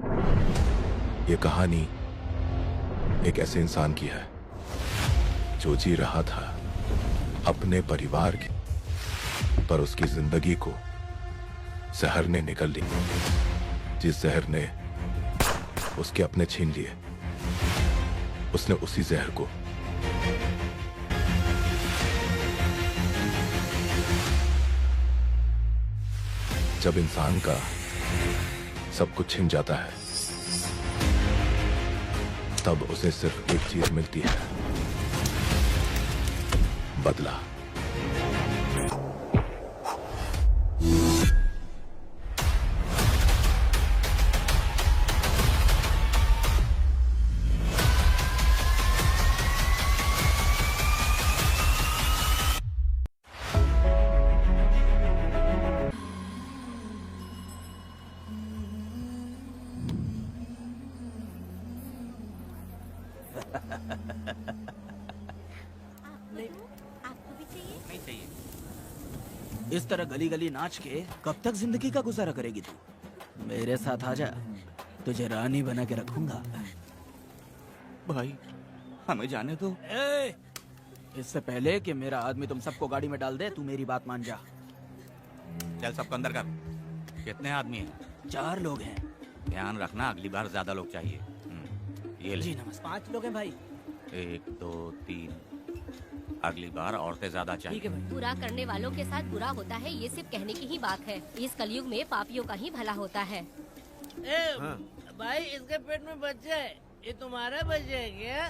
ये कहानी एक ऐसे इंसान की है जो जी रहा था अपने परिवार की, पर उसकी जिंदगी को जहर ने निगल ली। जिस जहर ने उसके अपने छीन लिए, उसने उसी जहर को जब इंसान का सब कुछ छिन जाता है, तब उसे सिर्फ एक चीज मिलती है, बदला। आपको भी चाहिए? नहीं चाहिए। इस तरह गली गली नाच के कब तक जिंदगी का गुजारा करेगी तू? मेरे साथ आजा, तुझे रानी बना के रखूंगा। भाई हमें जाने दो। इससे पहले कि मेरा आदमी तुम सबको गाड़ी में डाल दे, तू मेरी बात मान जा। चल सबको अंदर कर। कितने आदमी हैं? 4 लोग हैं। ध्यान रखना, अगली बार ज्यादा लोग चाहिए। ये ले। जी नमस्ते। 5 लोग हैं भाई। 1 2 3। अगली बार औरतें ज्यादा चाहिए। ठीक है भाई। बुरा करने वालों के साथ बुरा होता है, ये सिर्फ कहने की ही बात है। इस कलयुग में पापियों का ही भला होता है। भाई इसके पेट में बच्चा है, ये तुम्हारा बच्चा है क्या?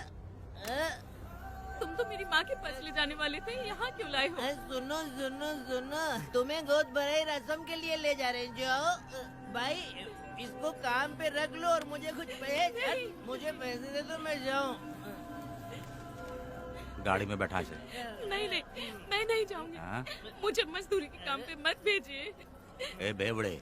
तुम तो मेरी माँ के पास ले जाने वाले थे, यहाँ क्यों लाए हो? सुनो सुनो सुनो, तुम्हें गोद भराई रस्म के लिए ले जा रहे हैं। जाओ भाई, इसको काम पे रख लो और मुझे कुछ मुझे पैसे दे दो, मैं जाऊँ। गाड़ी में बैठा से। नहीं नहीं, मैं नहीं जाऊंगी। हाँ? मुझे मजदूरी के काम पे मत भेजिए। ए बेवड़े,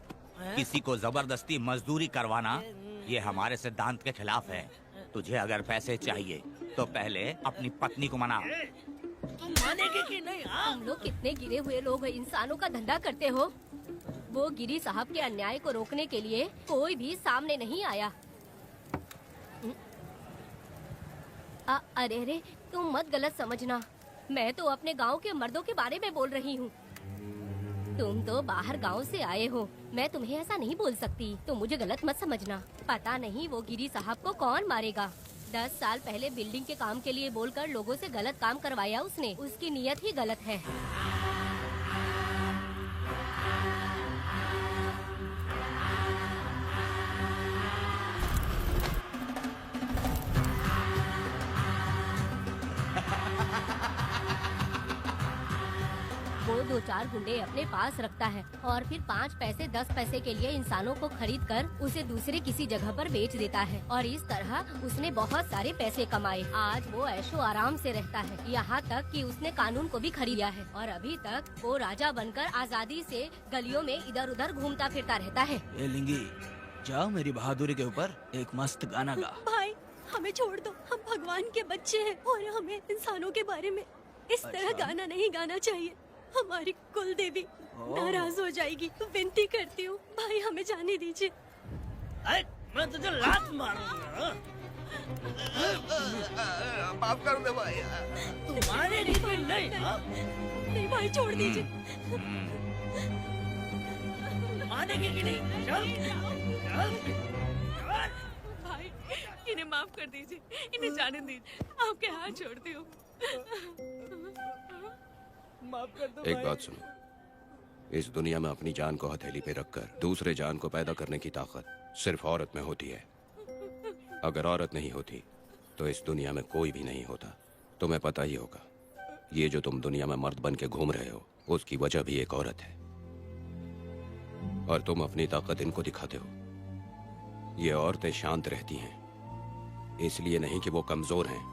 किसी को जबरदस्ती मजदूरी करवाना ये हमारे सिद्धांत के खिलाफ है। तुझे अगर पैसे चाहिए तो पहले अपनी पत्नी को मना। तुम मानेगी कि नहीं? हाँ? तुम लोग कितने गिरे हुए लोग इंसानों का धंधा करते हो। वो गिरी साहब के अन्याय को रोकने के लिए कोई भी सामने नहीं आया। अरे तुम मत गलत समझना, मैं तो अपने गांव के मर्दों के बारे में बोल रही हूँ। तुम तो बाहर गांव से आए हो, मैं तुम्हें ऐसा नहीं बोल सकती, तुम मुझे गलत मत समझना। पता नहीं वो गिरी साहब को कौन मारेगा। 10 साल पहले बिल्डिंग के काम के लिए बोलकर लोगों से गलत काम करवाया उसने। उसकी नीयत ही गलत है। वो 2-4 गुंडे अपने पास रखता है और फिर 5 पैसे 10 पैसे के लिए इंसानों को खरीद कर उसे दूसरे किसी जगह पर बेच देता है, और इस तरह उसने बहुत सारे पैसे कमाए। आज वो ऐशो आराम से रहता है, यहाँ तक कि उसने कानून को भी खरीदा है, और अभी तक वो राजा बनकर आजादी से गलियों में इधर उधर घूमता फिरता रहता है। ए लिंगी, जाओ मेरी बहादुरी के ऊपर एक मस्त गाना गा। भाई हमें छोड़ दो, हम भगवान के बच्चे हैं और हमें इंसानों के बारे में इस तरह गाना नहीं गाना चाहिए। हमारी कुल देवी नाराज हो जाएगी, तो विनती करती हूँ भाई हमें जाने दीजिए। मैं तुझे लात मारूंगा। माफ कर दे भाई। तुम मानेगी कि नहीं? हाँ? नहीं भाई छोड़ दीजिए। मानेगी कि नहीं? चल चल भाई इन्हें माफ कर दीजिए, इन्हें जाने दीजिए, आपके हाथ छोड़ती हूँ। माफ कर दो एक भाई। बात सुनो, इस दुनिया में अपनी जान को हथेली पे रखकर दूसरे जान को पैदा करने की ताकत सिर्फ औरत में होती है। अगर औरत नहीं होती तो इस दुनिया में कोई भी नहीं होता। तुम्हें पता ही होगा, ये जो तुम दुनिया में मर्द बन के घूम रहे हो, उसकी वजह भी एक औरत है, और तुम अपनी ताकत इनको दिखाते हो। ये औरतें शांत रहती हैं, इसलिए नहीं कि वो कमजोर हैं।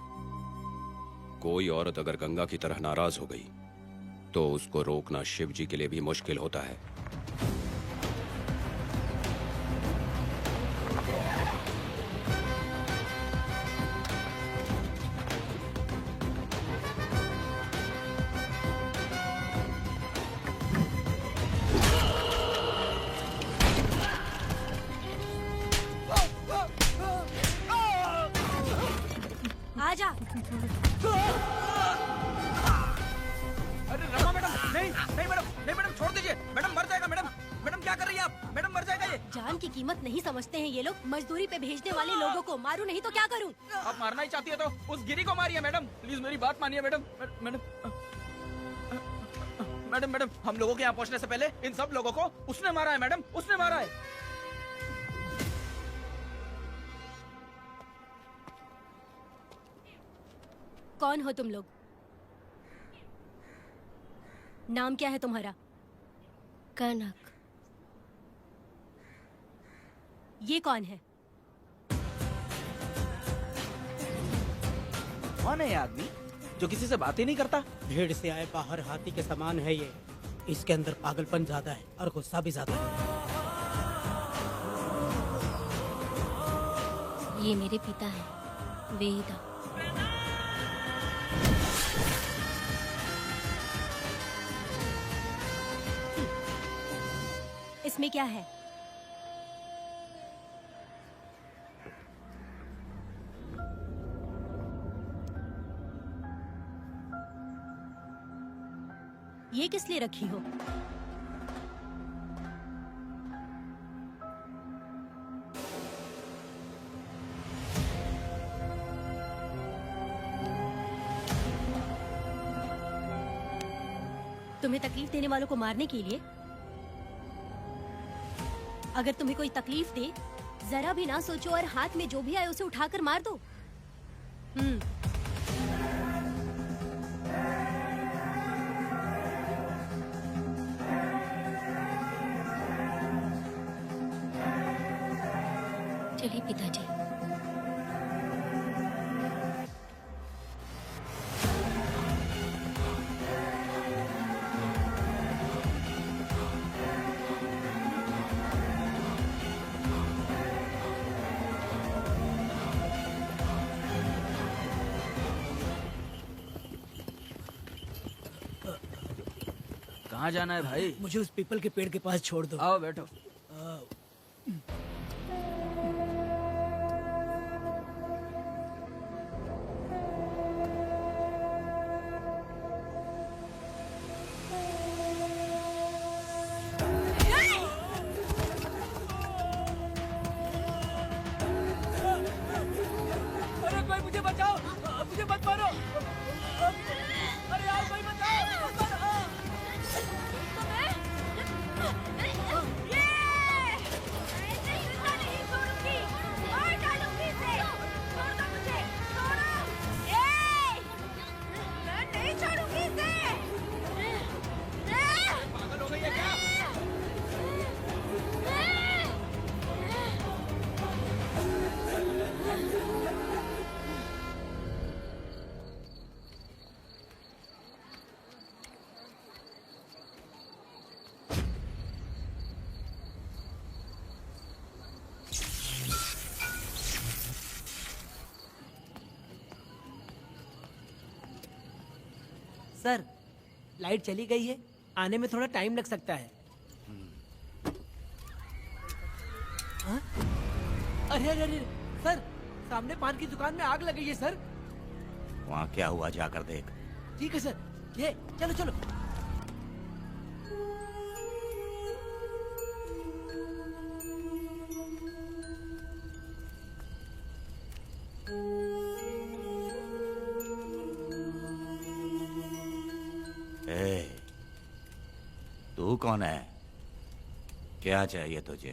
कोई औरत अगर गंगा की तरह नाराज हो गई तो उसको रोकना शिव जी के लिए भी मुश्किल होता है। जा। अरे रमा मैडम, नहीं नहीं मैडम, नहीं मैडम, छोड़ दीजिए मैडम, मर जाएगा मैडम। मैडम क्या कर रही है आप? मैडम मर जाएगा ये। जान की कीमत नहीं समझते हैं ये लोग। मजदूरी पे भेजने वाले लोगों को मारूं नहीं तो क्या करूं? आप मारना ही चाहती है तो उस गिरी को मारिए मैडम, प्लीज मेरी बात मानिए मैडम। मैडम मैडम मैडम, हम लोगों के यहाँ पहुँचने से पहले इन सब लोगों को उसने मारा है मैडम, उसने मारा है। कौन हो तुम लोग? नाम क्या है तुम्हारा? कनक। ये कौन है? कौन है ये आदमी जो किसी से बात ही नहीं करता? भीड़ से आए बाहर हाथी के समान है ये। इसके अंदर पागलपन ज्यादा है और गुस्सा भी ज्यादा है। ये मेरे पिता हैं, वेदा। इसमें क्या है? ये किस लिए रखी हो? तुम्हें तकलीफ देने वालों को मारने के लिए? अगर तुम्हें कोई तकलीफ दे, जरा भी ना सोचो और हाथ में जो भी आए उसे उठाकर मार दो। चलिए पिताजी। कहाँ जाना है भाई? मुझे उस पीपल के पेड़ के पास छोड़ दो। आओ बैठो। अरे कोई मुझे बचाओ, मुझे मत मारो। अरे यार कोई बचाओ, मत मारो। पागल हो गई है क्या? सर, लाइट चली गई है, आने में थोड़ा टाइम लग सकता है। हाँ? अरे अरे अरे सर, सामने पान की दुकान में आग लग गई है सर। वहाँ क्या हुआ जाकर देख। ठीक है सर, ये चलो चलो। ए, तू कौन है? क्या चाहिए तुझे?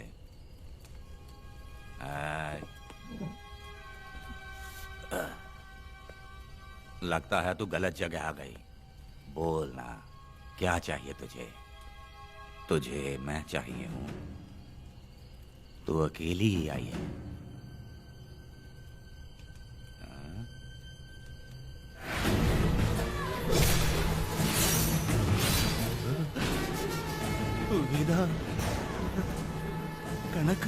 लगता है तू गलत जगह आ गई। बोल ना, क्या चाहिए तुझे? तुझे मैं चाहिए हूं। तू अकेली ही आई है। वेदा, कनक,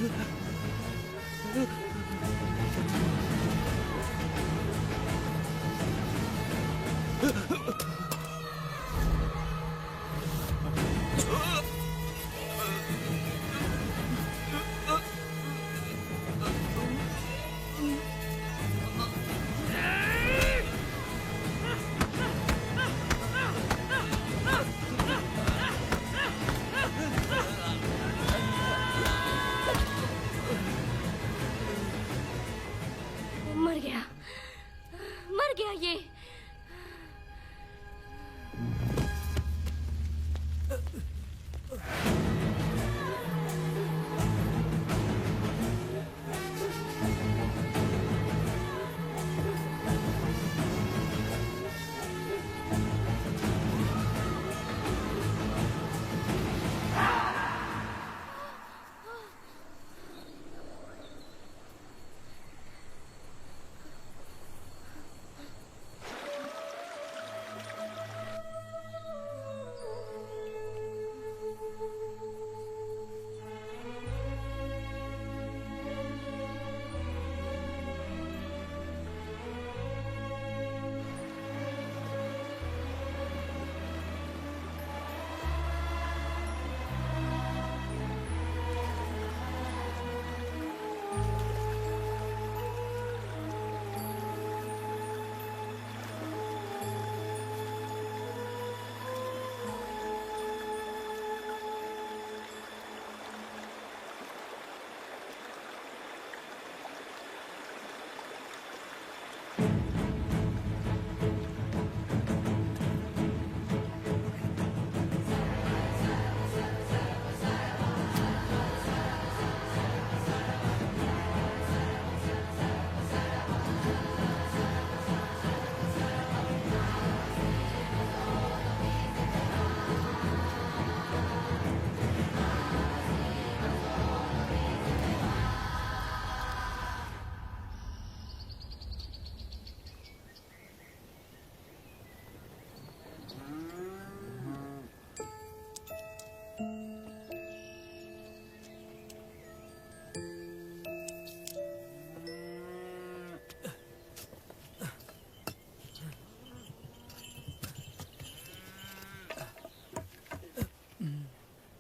मर गया, मर गया ये।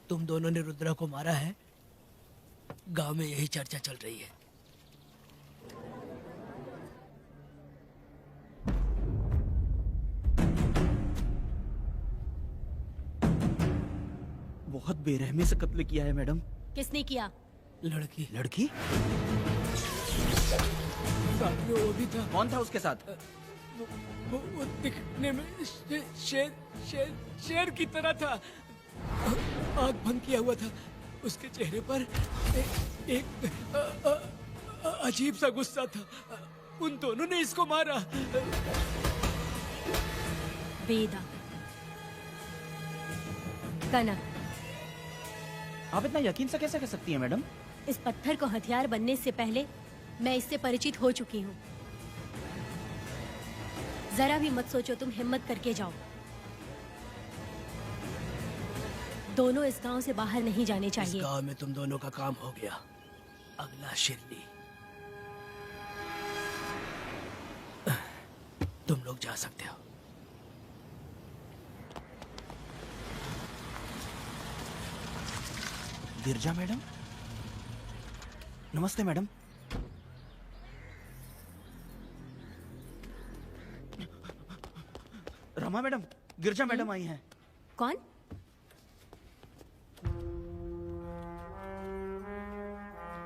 तुम दोनों ने रुद्रा को मारा है? गांव में यही चर्चा चल रही है। बहुत बेरहमी से कत्ल किया है मैडम। किसने किया? लड़की। लड़की? साथ में वो भी था। कौन था उसके साथ? वो दिखने में शेर की तरह था। आँख बंद किया हुआ था। उसके चेहरे पर एक अजीब सा गुस्सा था। उन दोनों ने इसको मारा। वेदा, कनक, आप इतना यकीन से कैसे कह सकती हैं मैडम? इस पत्थर को हथियार बनने से पहले मैं इससे परिचित हो चुकी हूँ। जरा भी मत सोचो, तुम हिम्मत करके जाओ। दोनों इस गांव से बाहर नहीं जाने चाहिए। इस गांव में तुम दोनों का काम हो गया। अगला शिरनी। तुम लोग जा सकते हो। गिरजा मैडम? नमस्ते मैडम। रमा मैडम, गिरजा मैडम आई हैं। कौन?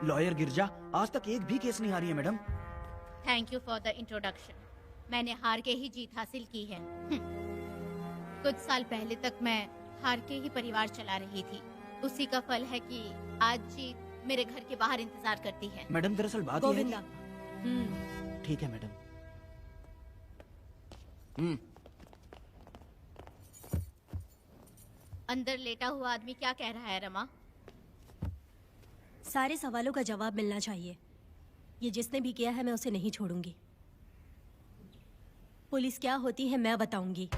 लॉयर गिरजा। आज तक एक भी केस नहीं हारी है madam. Thank you for the introduction. मैंने हार के ही जीत हासिल की है। कुछ साल पहले तक मैं हार के ही परिवार चला रही थी। उसी का फल है कि आज जीत मेरे घर के बाहर इंतजार करती है। मैडम दरअसल बात यह है गोविंदा। कि... ठीक है मैडम। अंदर लेटा हुआ आदमी क्या कह रहा है रमा? सारे सवालों का जवाब मिलना चाहिए। ये जिसने भी किया है मैं उसे नहीं छोड़ूंगी। पुलिस क्या होती है मैं बताऊंगी।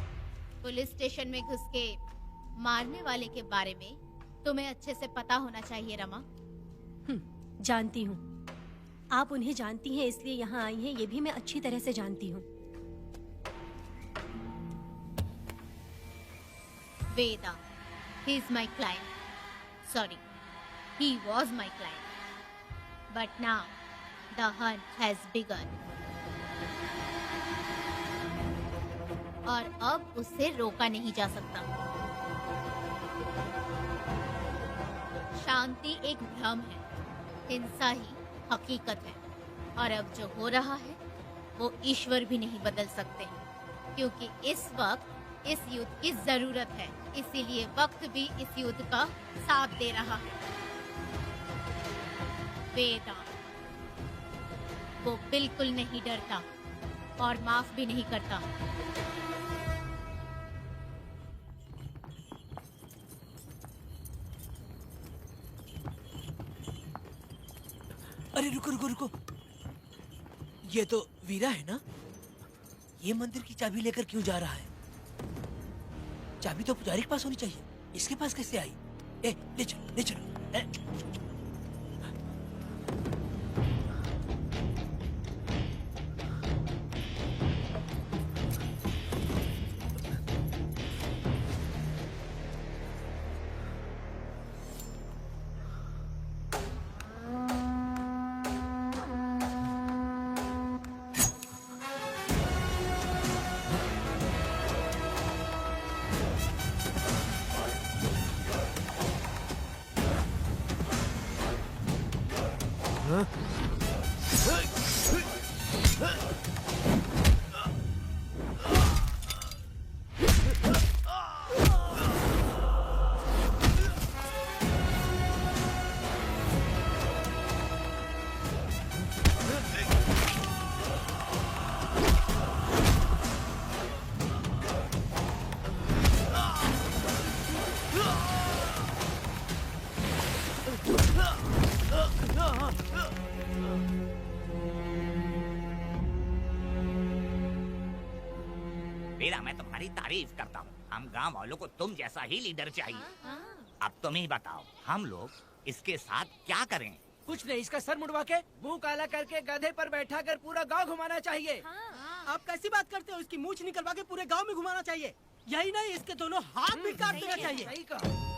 पुलिस स्टेशन में घुस के मारने वाले के बारे में तुम्हें अच्छे से पता होना चाहिए रमा। जानती हूँ। आप उन्हें जानती हैं इसलिए यहाँ आई हैं, ये भी मैं अच्छी तरह से जानती हूँ। वेदा, he is my client. Sorry, he was my client. But now, the hunt has begun. और अब उसे रोका नहीं जा सकता। शांति एक भ्रम है, हिंसा ही हकीकत है। और अब जो हो रहा है वो ईश्वर भी नहीं बदल सकते, क्योंकि इस वक्त इस युद्ध की जरूरत है। इसीलिए वक्त भी इस युद्ध का साथ दे रहा है। वेदांत वो बिल्कुल नहीं डरता और माफ भी नहीं करता। अरे रुको रुको रुको, ये तो वीरा है ना? ये मंदिर की चाबी लेकर क्यों जा रहा है? चाबी तो पुजारी के पास होनी चाहिए, इसके पास कैसे आई? ले चलो ले चलो। वीरा, मैं तुम्हारी तारीफ करता हूँ। हम गांव वालों को तुम जैसा ही लीडर चाहिए। अब तुम ही बताओ, हम लोग इसके साथ क्या करें? कुछ नहीं, इसका सर मुड़वा के मुंह काला करके गधे पर बैठा कर पूरा गांव घुमाना चाहिए। आप कैसी बात करते हो? इसकी मूंछ निकलवा के पूरे गांव में घुमाना चाहिए। यही नहीं, इसके दोनों हाथ भी काट देना चाहिए। सही कहा।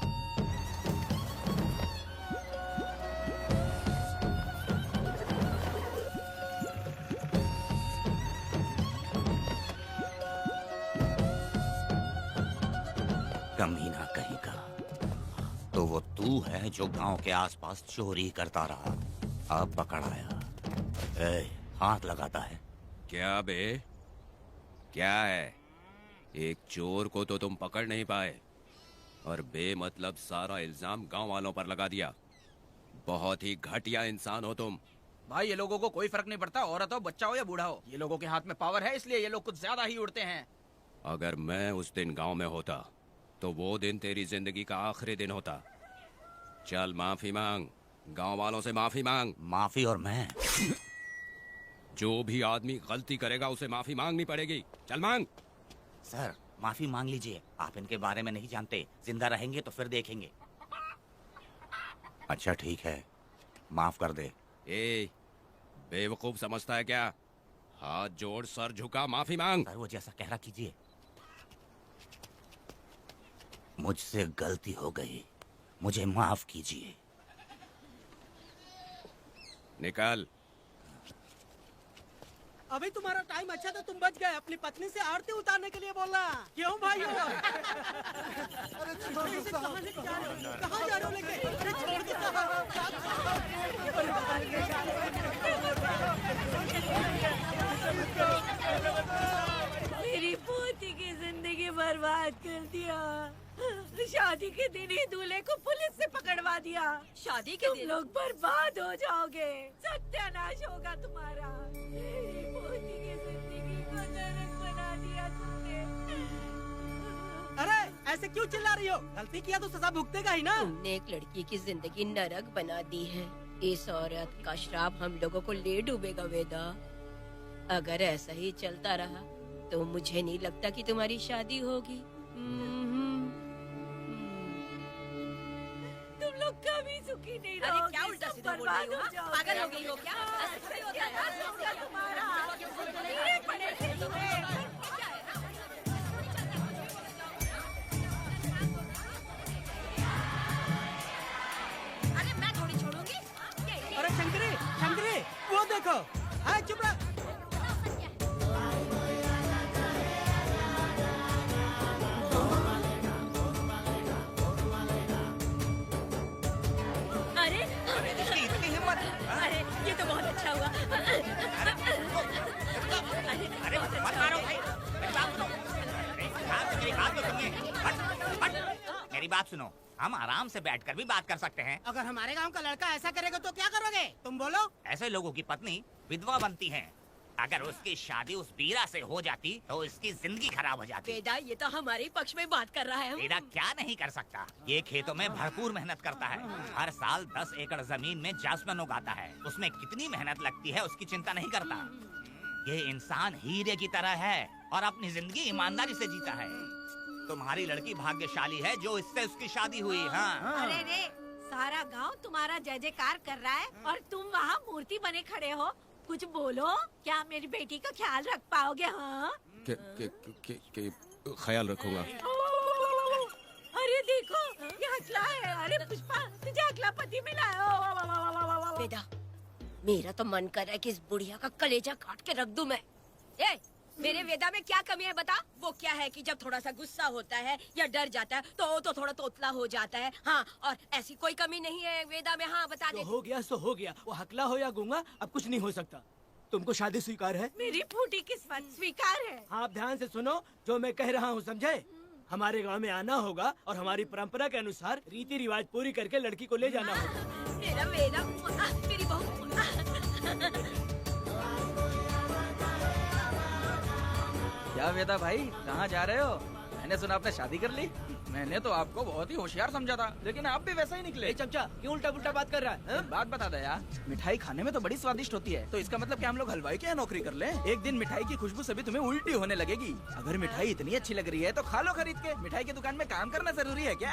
कमीना कहीं का। तो वो तू है जो गांव के आसपास चोरी करता रहा, अब पकड़ आया। हाथ लगाता है। क्या बे, क्या है? एक चोर को तो तुम पकड़ नहीं पाए और बेमतलब सारा इल्जाम गांव वालों पर लगा दिया। बहुत ही घटिया इंसान हो तुम। भाई, ये लोगों को कोई फर्क नहीं पड़ता, औरत हो, बच्चा हो या बूढ़ा हो। ये लोगों के हाथ में पावर है, इसलिए ये लोग कुछ ज्यादा ही उड़ते हैं। अगर मैं उस दिन गांव में होता तो वो दिन तेरी जिंदगी का आखिरी दिन होता। चल माफी मांग, गांव वालों से माफी मांग। माफी? और मैं? जो भी आदमी गलती करेगा उसे माफी मांगनी पड़ेगी। चल मांग। सर, माफी मांग लीजिए। आप इनके बारे में नहीं जानते, जिंदा रहेंगे तो फिर देखेंगे। अच्छा ठीक है, माफ कर दे। बेवकूफ समझता है क्या? हाथ जोड़, सर झुका, माफी मांग। सर, वो जैसा कह रहा कीजिए। मुझसे गलती हो गई, मुझे माफ कीजिए। निकल। अभी तुम्हारा टाइम अच्छा था, तुम बच गए। अपनी पत्नी से आरती उतारने के लिए बोलना। क्यों भाइयों? कहाँ जा रहे हो लेके? अरे छोड़ दो। मेरी पोती की जिंदगी बर्बाद कर दिया। शादी के दिन ही दूल्हे को पुलिस से पकड़वा दिया। शादी के दिन तुम लोग बर्बाद हो जाओगे, सत्यानाश होगा तुम्हारा। मेरी पोती की जिंदगी को नरक बना दिया तुमने। अरे ऐसे क्यों चिल्ला रही हो? गलती किया तो सजा भुगतेगा ही ना। तुमने एक लड़की की जिंदगी नरक बना दी है। इस औरत का श्राप हम लोगों को ले डूबेगा वेदा। अगर ऐसा ही चलता रहा तो मुझे नहीं लगता कि तुम्हारी शादी होगी। तुम लोग कभी सुखी नहीं रहोगे। अरे क्या उल्टा सीधा बोल रही हो? पागल हो गई हो क्या? ऐसा ही होता है तुम्हारा। ये पड़ेगी तुम्हें। अरे मैं थोड़ी छोड़ूंगी। अरे शंकरी, शंकरी, वो देखो। हाँ, चुप रह। अरे ये तो बहुत अच्छा हुआ। बात सुनो, हम आराम से बैठकर भी बात कर सकते हैं। अगर हमारे गांव का लड़का ऐसा करेगा तो क्या करोगे? तुम बोलो। ऐसे लोगों की पत्नी विधवा बनती है। अगर उसकी शादी उस वीरा से हो जाती तो इसकी जिंदगी खराब हो जाती। वेदा, ये तो हमारे पक्ष में बात कर रहा है। वेदा क्या नहीं कर सकता? ये खेतों में भरपूर मेहनत करता है। हर साल 10 एकड़ जमीन में जासमन उगाता है। उसमें कितनी मेहनत लगती है उसकी चिंता नहीं करता। ये इंसान हीरे की तरह है और अपनी जिंदगी ईमानदारी से जीता है। तुम्हारी लड़की भाग्यशाली है जो इससे उसकी शादी हुई। हाँ। अरे रे, सारा गांव तुम्हारा जय जयकार कर रहा है और तुम वहाँ मूर्ति बने खड़े हो। कुछ बोलो, क्या मेरी बेटी का ख्याल रख पाओगे? हाँ, ख्याल रखूंगा। अरे देखो, ये हकला है। अरे पुष्पा, तुझे हकला पति मिला है। वेदा, मेरा तो मन कर रहा है कि इस बुढ़िया का कलेजा काट के रख दूं मैं। ए, मेरे वेदा में क्या कमी है बता? वो क्या है कि जब थोड़ा सा गुस्सा होता है या डर जाता है तो थोड़ा तोतला हो जाता है। हाँ, और ऐसी कोई कमी नहीं है वेदा में। हाँ, बता दे। हो गया सो हो गया। वो हकला हो या गूंगा, अब कुछ नहीं हो सकता। तुमको शादी स्वीकार है? मेरी फूटी किस्मत स्वीकार है। आप ध्यान से सुनो जो मैं कह रहा हूँ, समझे? हमारे गांव में आना होगा और हमारी परंपरा के अनुसार रीति रिवाज पूरी करके लड़की को ले जाना होगा। मेरा वेदा, मेरी बहू। क्या वेदा भाई, कहाँ जा रहे हो? मैंने सुना आपने शादी कर ली। मैंने तो आपको बहुत ही होशियार समझा था, लेकिन आप भी वैसा ही निकले। चमचा, क्यों उल्टा पुल्टा बात कर रहा है? बात बता दे यार, मिठाई खाने में तो बड़ी स्वादिष्ट होती है, तो इसका मतलब क्या हम लोग हलवाई के यहाँ नौकरी कर लें? एक दिन मिठाई की खुशबू से भी तुम्हें उल्टी होने लगेगी। अगर मिठाई इतनी अच्छी लग रही है तो खा लो खरीद के। मिठाई की दुकान में काम करना जरूरी है क्या?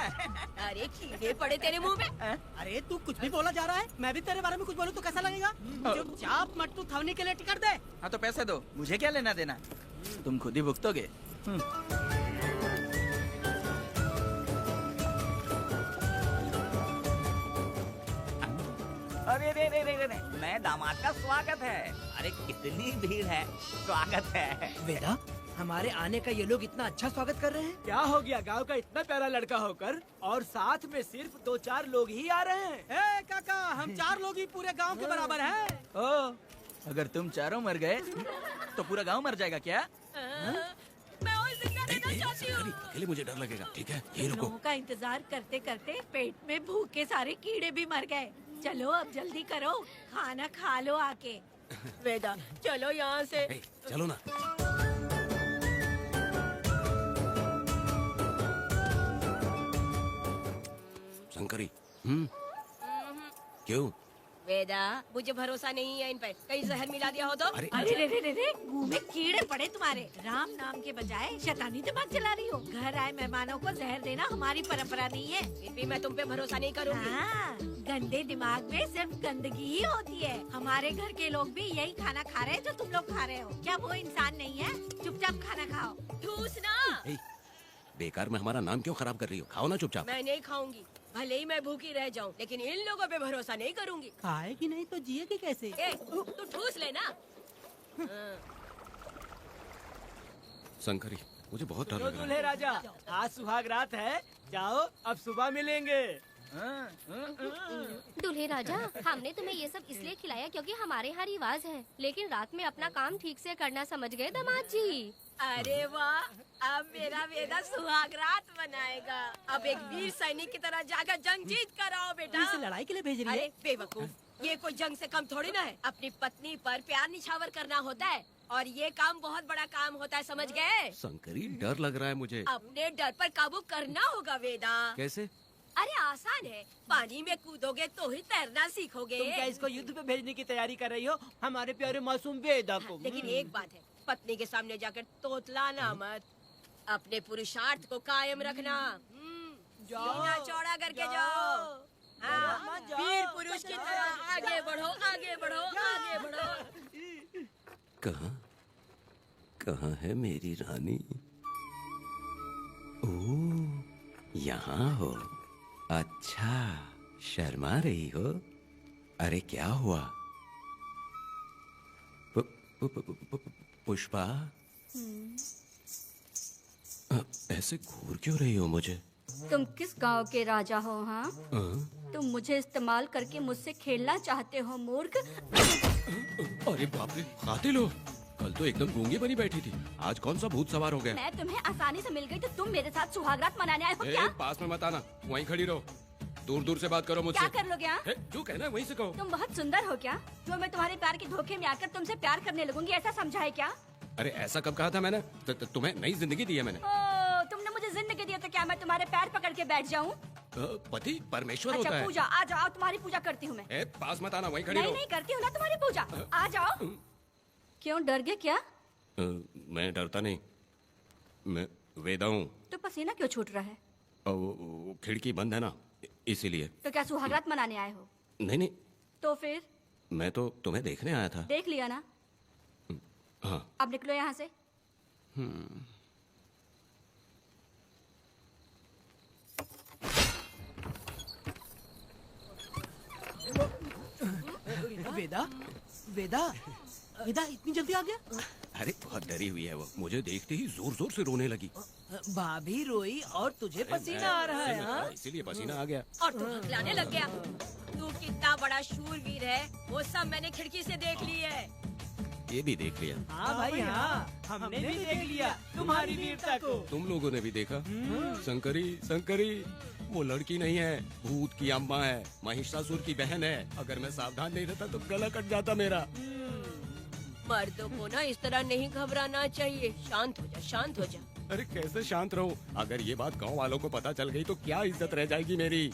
अरे कीड़े पड़े तेरे मुँह में। अरे तू कुछ भी बोला जा रहा है। मैं भी तेरे बारे में कुछ बोलूं तो कैसा लगेगा? चुपचाप मत तू थवने के लिए टिकट दे। हाँ तो पैसे दो, मुझे क्या लेना देना, तुम खुद ही भुगतोगे। अरे रे रे रे रे, नए दामाद का स्वागत है। अरे कितनी भीड़ है, स्वागत है। वेदा, हमारे आने का ये लोग इतना अच्छा स्वागत कर रहे हैं। क्या हो गया गांव का इतना प्यारा लड़का होकर और साथ में सिर्फ 2-4 लोग ही आ रहे हैं। ए काका, हम 4 लोग ही पूरे गांव के बराबर हैं। ओ, अगर तुम चारों मर गए तो पूरा गांव मर जाएगा क्या? मैं और जिंदा रहना चाहती हूँ। अकेले मुझे डर लगेगा। ठीक है, यही रुको। लोगों का इंतजार करते करते पेट में भूखे सारे कीड़े भी मर गए। चलो अब जल्दी करो, खाना खा लो आके। वेदा, चलो यहाँ से। चलो ना। शंकरी, क्यों? वेदा, मुझे भरोसा नहीं है इन पे। कहीं जहर मिला दिया हो तो? अरे अरे रे रे रे रे, मुंह में कीड़े पड़े तुम्हारे। राम नाम के बजाय शैतानी दिमाग चला रही हो। घर आए मेहमानों को जहर देना हमारी परंपरा नहीं है। फिर भी मैं तुम पे भरोसा नहीं करूँगी। हाँ, गंदे दिमाग में सिर्फ गंदगी ही होती है। हमारे घर के लोग भी यही खाना खा रहे हैं जो तुम लोग खा रहे हो। क्या वो इंसान नहीं है? चुपचाप खाना खाओ। ठूसना। बेकार में हमारा नाम क्यों खराब कर रही हो? खाओ ना चुपचाप। मैं नहीं खाऊंगी, भले ही मैं भूखी रह जाऊं, लेकिन इन लोगों पे भरोसा नहीं करूंगी। खाएगी नहीं तो जिएगी कैसे? ए, तू ठूस लेना। शंकरी, मुझे बहुत डर लग रहा दूल्हे है। राजा, आज सुहाग रात है, जाओ अब सुबह मिलेंगे। दूल्हे राजा, हमने तुम्हें ये सब इसलिए खिलाया क्योंकि हमारे यहाँ रिवाज है, लेकिन रात में अपना काम ठीक से करना समझ गए दामाद जी। अरे वाह, अब मेरा वेदा सुहाग रात मनाएगा। अब एक वीर सैनिक की तरह जाकर जंग जीत कर आओ बेटा। इसे लड़ाई के लिए भेज रही है? अरे बेवकूफ, ये कोई जंग से कम थोड़ी ना है। अपनी पत्नी पर प्यार निछावर करना होता है और ये काम बहुत बड़ा काम होता है, समझ गए? शंकरी, डर लग रहा है मुझे। अपने डर पर काबू करना होगा वेदा। कैसे? अरे आसान है, पानी में कूदोगे तो ही तैरना सीखोगे। तुम क्या इसको युद्ध पे भेजने की तैयारी कर रही हो? हमारे प्यारे मासूम वेदा को। लेकिन एक बात है, पत्नी के सामने जाकर तोतलाना मत। अपने पुरुषार्थ को कायम रखना। सीना चौड़ा करके जाओ। हाँ, वीर पुरुष की तरह आगे बढ़ो, आगे बढ़ो, आगे बढ़ो। कहाँ है मेरी रानी? ओह, यहाँ हो। अच्छा, शर्मा रही हो? अरे क्या हुआ? पुष्पा, ऐसे घूर क्यों रही हो मुझे? तुम किस गांव के राजा हो? हाँ, तुम मुझे इस्तेमाल करके मुझसे खेलना चाहते हो मूर्ख। अरे बाप रे, कातिल हो? कल तो एकदम गूंगी बनी बैठी थी, आज कौन सा भूत सवार हो गया? मैं तुम्हें आसानी से मिल गई तो तुम मेरे साथ सुहागरात मनाने आए हो क्या? पास में मत आना, वहीं खड़ी रहो, दूर दूर से बात करो मुझसे। क्या कर लोगे हाँ? जो कहना है वहीं से कहो। तुम बहुत सुंदर हो क्या, जो मैं तुम्हारे प्यार के धोखे में आकर तुमसे प्यार करने लगूंगी, ऐसा समझा है क्या? अरे ऐसा कब कहा था मैंने? तुम्हें नई जिंदगी दी है मैंने। तुमने मुझे जिंदगी दी है तो क्या मैं तुम्हारे पैर पकड़ के बैठ जाऊँ? पति परमेश्वर अच्छा होता है। पूजा, आ जाओ, तुम्हारी पूजा करती हूँ मैं। पास मत आना, वहीं खड़ी रहो। नहीं करती हूँ ना तुम्हारी पूजा, आ जाओ। क्यों डर गए क्या? मैं डरता नहीं, मैं वेदा हूँ। तो पसीना क्यों छूट रहा है? खिड़की बंद है ना, इसीलिए। तो क्या सुहागरात मनाने आए हो? नहीं, तो फिर? मैं तो तुम्हें देखने आया था। देख लिया ना? हाँ। अब निकलो यहाँ से। वेदा, वेदा, वेदा इतनी जल्दी आ गया? अरे बहुत डरी हुई है वो, मुझे देखते ही जोर जोर से रोने लगी। भाभी रोई और तुझे पसीना आ रहा है हाँ? इसीलिए पसीना आ गया। और तू हकलाने लग गया। तू कितना बड़ा शूरवीर है, वो सब मैंने खिड़की से देख ली है। ये भी देख लिया। हाँ भाई हाँ, हमने भी देख लिया तुम्हारी वीरता को। तुम लोगों ने भी देखा? शंकरी, शंकरी वो लड़की नहीं है, भूत की अम्मा है, महिषासुर की बहन है। अगर मैं सावधान नहीं रहता तो गला कट जाता मेरा। मर्दों को ना इस तरह नहीं घबराना चाहिए। शांत हो जा, शांत हो जा। अरे कैसे शांत रहूं? अगर ये बात गांव वालों को पता चल गई तो क्या इज्जत रह जाएगी मेरी?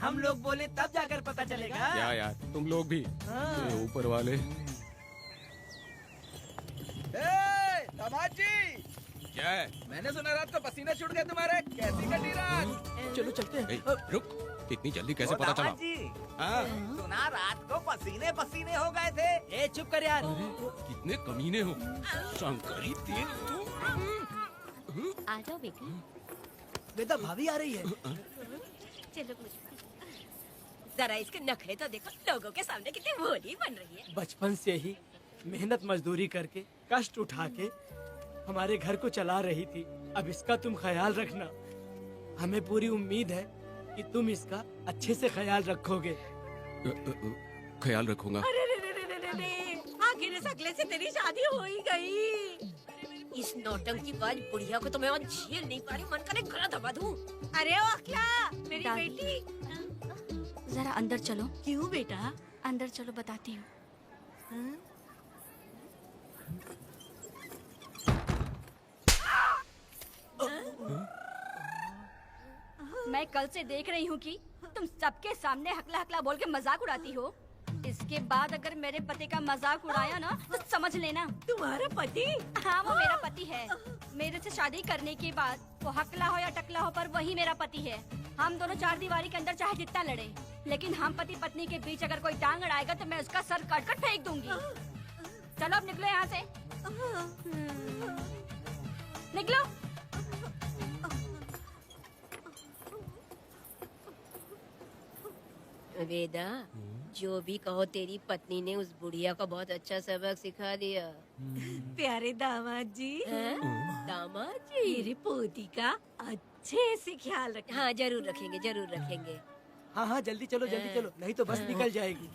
हम लोग बोले तब जाकर पता चलेगा। क्या यार, तुम लोग भी ऊपर वाले। दामाद जी, क्या है? मैंने सुना रात को पसीने छूट गए तुम्हारे, कैसी कटी रात? चलो चलते हैं। रुक, इतनी जल्दी कैसे पता चला? हाँ? सुना रात को पसीने पसीने हो गए थे। ए चुप कर यार। कितने कमीने हो शंकरी, तेज तू। आ जाओ बेटी। वेदा भाभी आ रही है। चलो मुझ पर। जरा इसके नखरे तो देखो, लोगों के सामने कितनी भोली बन रही है। बचपन से ही मेहनत मजदूरी करके कष्ट उठा के हमारे घर को चला रही थी। अब इसका तुम ख्याल रखना। हमें पूरी उम्मीद है कि तुम इसका अच्छे से ख्याल रखोगे। ख्याल रखूंगा। अरे रे रे रे रे रे, आखिर इस अगले से तेरी शादी हो ही गई। इस नौटंकी बाज बुढ़िया को तो मैं और झेल नहीं पा रही, मन करे गला दबा दूं। अरे ओ क्या मेरी बेटी, जरा अंदर चलो। क्यों बेटा? अंदर चलो, बताती हूँ। मैं कल से देख रही हूँ कि तुम सबके सामने हकला हकला बोल के मजाक उड़ाती हो। इसके बाद अगर मेरे पति का मजाक उड़ाया ना तो समझ लेना। तुम्हारा पति? हाँ, वो मेरा पति है। मेरे से शादी करने के बाद वो हकला हो या टकला हो, पर वही मेरा पति है। हम दोनों चार दीवारी के अंदर चाहे जितना लड़े, लेकिन हम पति पत्नी के बीच अगर कोई टांग अड़ाएगा तो मैं उसका सर काट कर फेंक दूंगी। चलो अब निकलो यहाँ से, निकलो। वेदा, जो भी कहो, तेरी पत्नी ने उस बुढ़िया को बहुत अच्छा सबक सिखा दिया। प्यारे दामाद जी। दामाद जी, मेरी पोती का अच्छे से ख्याल रखें। हाँ जरूर रखेंगे, जरूर रखेंगे। हाँ हाँ जल्दी चलो, जल्दी चलो, नहीं तो बस निकल जाएगी।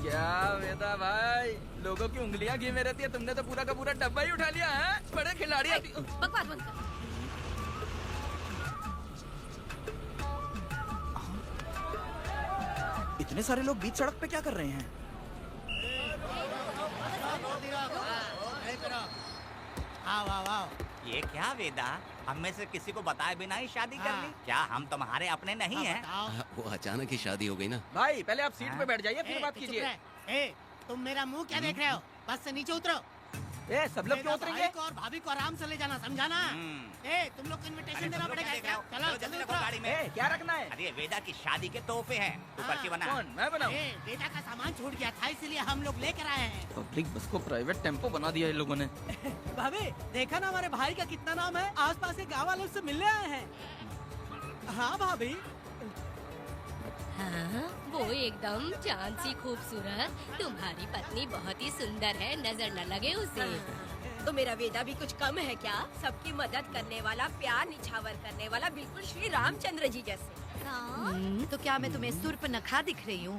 क्या वेदा भाई, लोगों की उंगलियां घी में रहती है, तुमने तो पूरा का पूरा डब्बा ही उठा लिया है। बड़े खिलाड़ी आती। बकवास बंद कर। इतने सारे लोग बीच सड़क पे क्या कर रहे हैं? ये क्या वेदा, हम में से किसी को बताए बिना ही शादी कर ली? क्या हम तुम्हारे अपने नहीं हैं? वो अचानक ही शादी हो गई ना। भाई पहले आप सीट पे बैठ जाइए, फिर बात कीजिए। तुम मेरा मुंह क्या देख रहे हो? बस से नीचे उतरो। ए, सब लोग क्यों उतरेंगे? भाई को और भाभी को आराम से ले जाना, समझा ना? तुम लोग को इनविटेशन देना पड़ेगा क्या? चलो जल्दी उतरो गाड़ी में। ए, क्या रखना है? अरे वेदा की शादी के तोहफे हैं, तू पर्ची बना। कौन, मैं बनाऊं? बेटा का सामान छूट गया था, इसलिए हम लोग लेकर आए हैं। पब्लिक बस को प्राइवेट टेम्पो बना दिया इन लोगों ने। भाभी देखा ना हमारे भाई का कितना नाम है, आसपास के गाँव वालों से मिलने आए हैं। हाँ भाभी। हाँ, वो एकदम चांद सी खूबसूरत। तुम्हारी पत्नी बहुत ही सुंदर है, नजर न लगे उसे। तो मेरा वेदा भी कुछ कम है क्या? सबकी मदद करने वाला, प्यार निछावर करने वाला, बिल्कुल श्री रामचंद्र जी जैसे। तो क्या मैं तुम्हें सुर्पनखा दिख रही हूँ?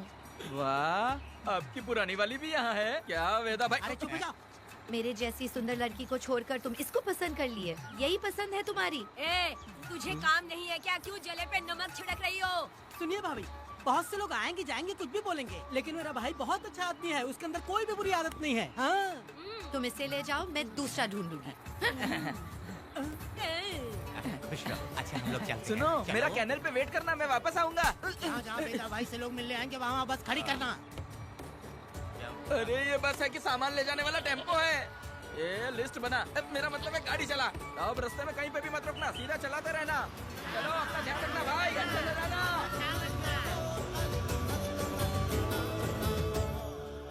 वाह, आपकी पुरानी वाली भी यहाँ है क्या वेदा भाई? अरे चुप हो जा। मेरे जैसी सुंदर लड़की को छोड़कर तुम इसको पसंद कर लिए, यही पसंद है तुम्हारी? ए, तुझे काम नहीं है क्या? क्यों जले पे नमक छिड़क रही हो? सुनिए भाभी, बहुत से लोग आएंगे जाएंगे कुछ भी बोलेंगे, लेकिन मेरा भाई बहुत अच्छा आदमी है, उसके अंदर कोई भी बुरी आदत नहीं है। हाँ। तुम इसे ले जाओ, मैं दूसरा ढूंढूंगी। अच्छा हम लोग चलते हैं। सुनो, चलो। मेरा कैनल पे वेट करना, मैं वापस आऊंगा। जहाँ वेदा भाई से लोग मिलने आएंगे वहाँ बस खड़ी करना। अरे ये बस है कि सामान ले जाने वाला टेम्पो है। ये लिस्ट बना, मेरा मतलब है गाड़ी चला। अब रास्ते में कहीं पे भी मत रुकना, सीधा चलाते रहना। चलो अपना ध्यान रखना भाई, अच्छे से जाना।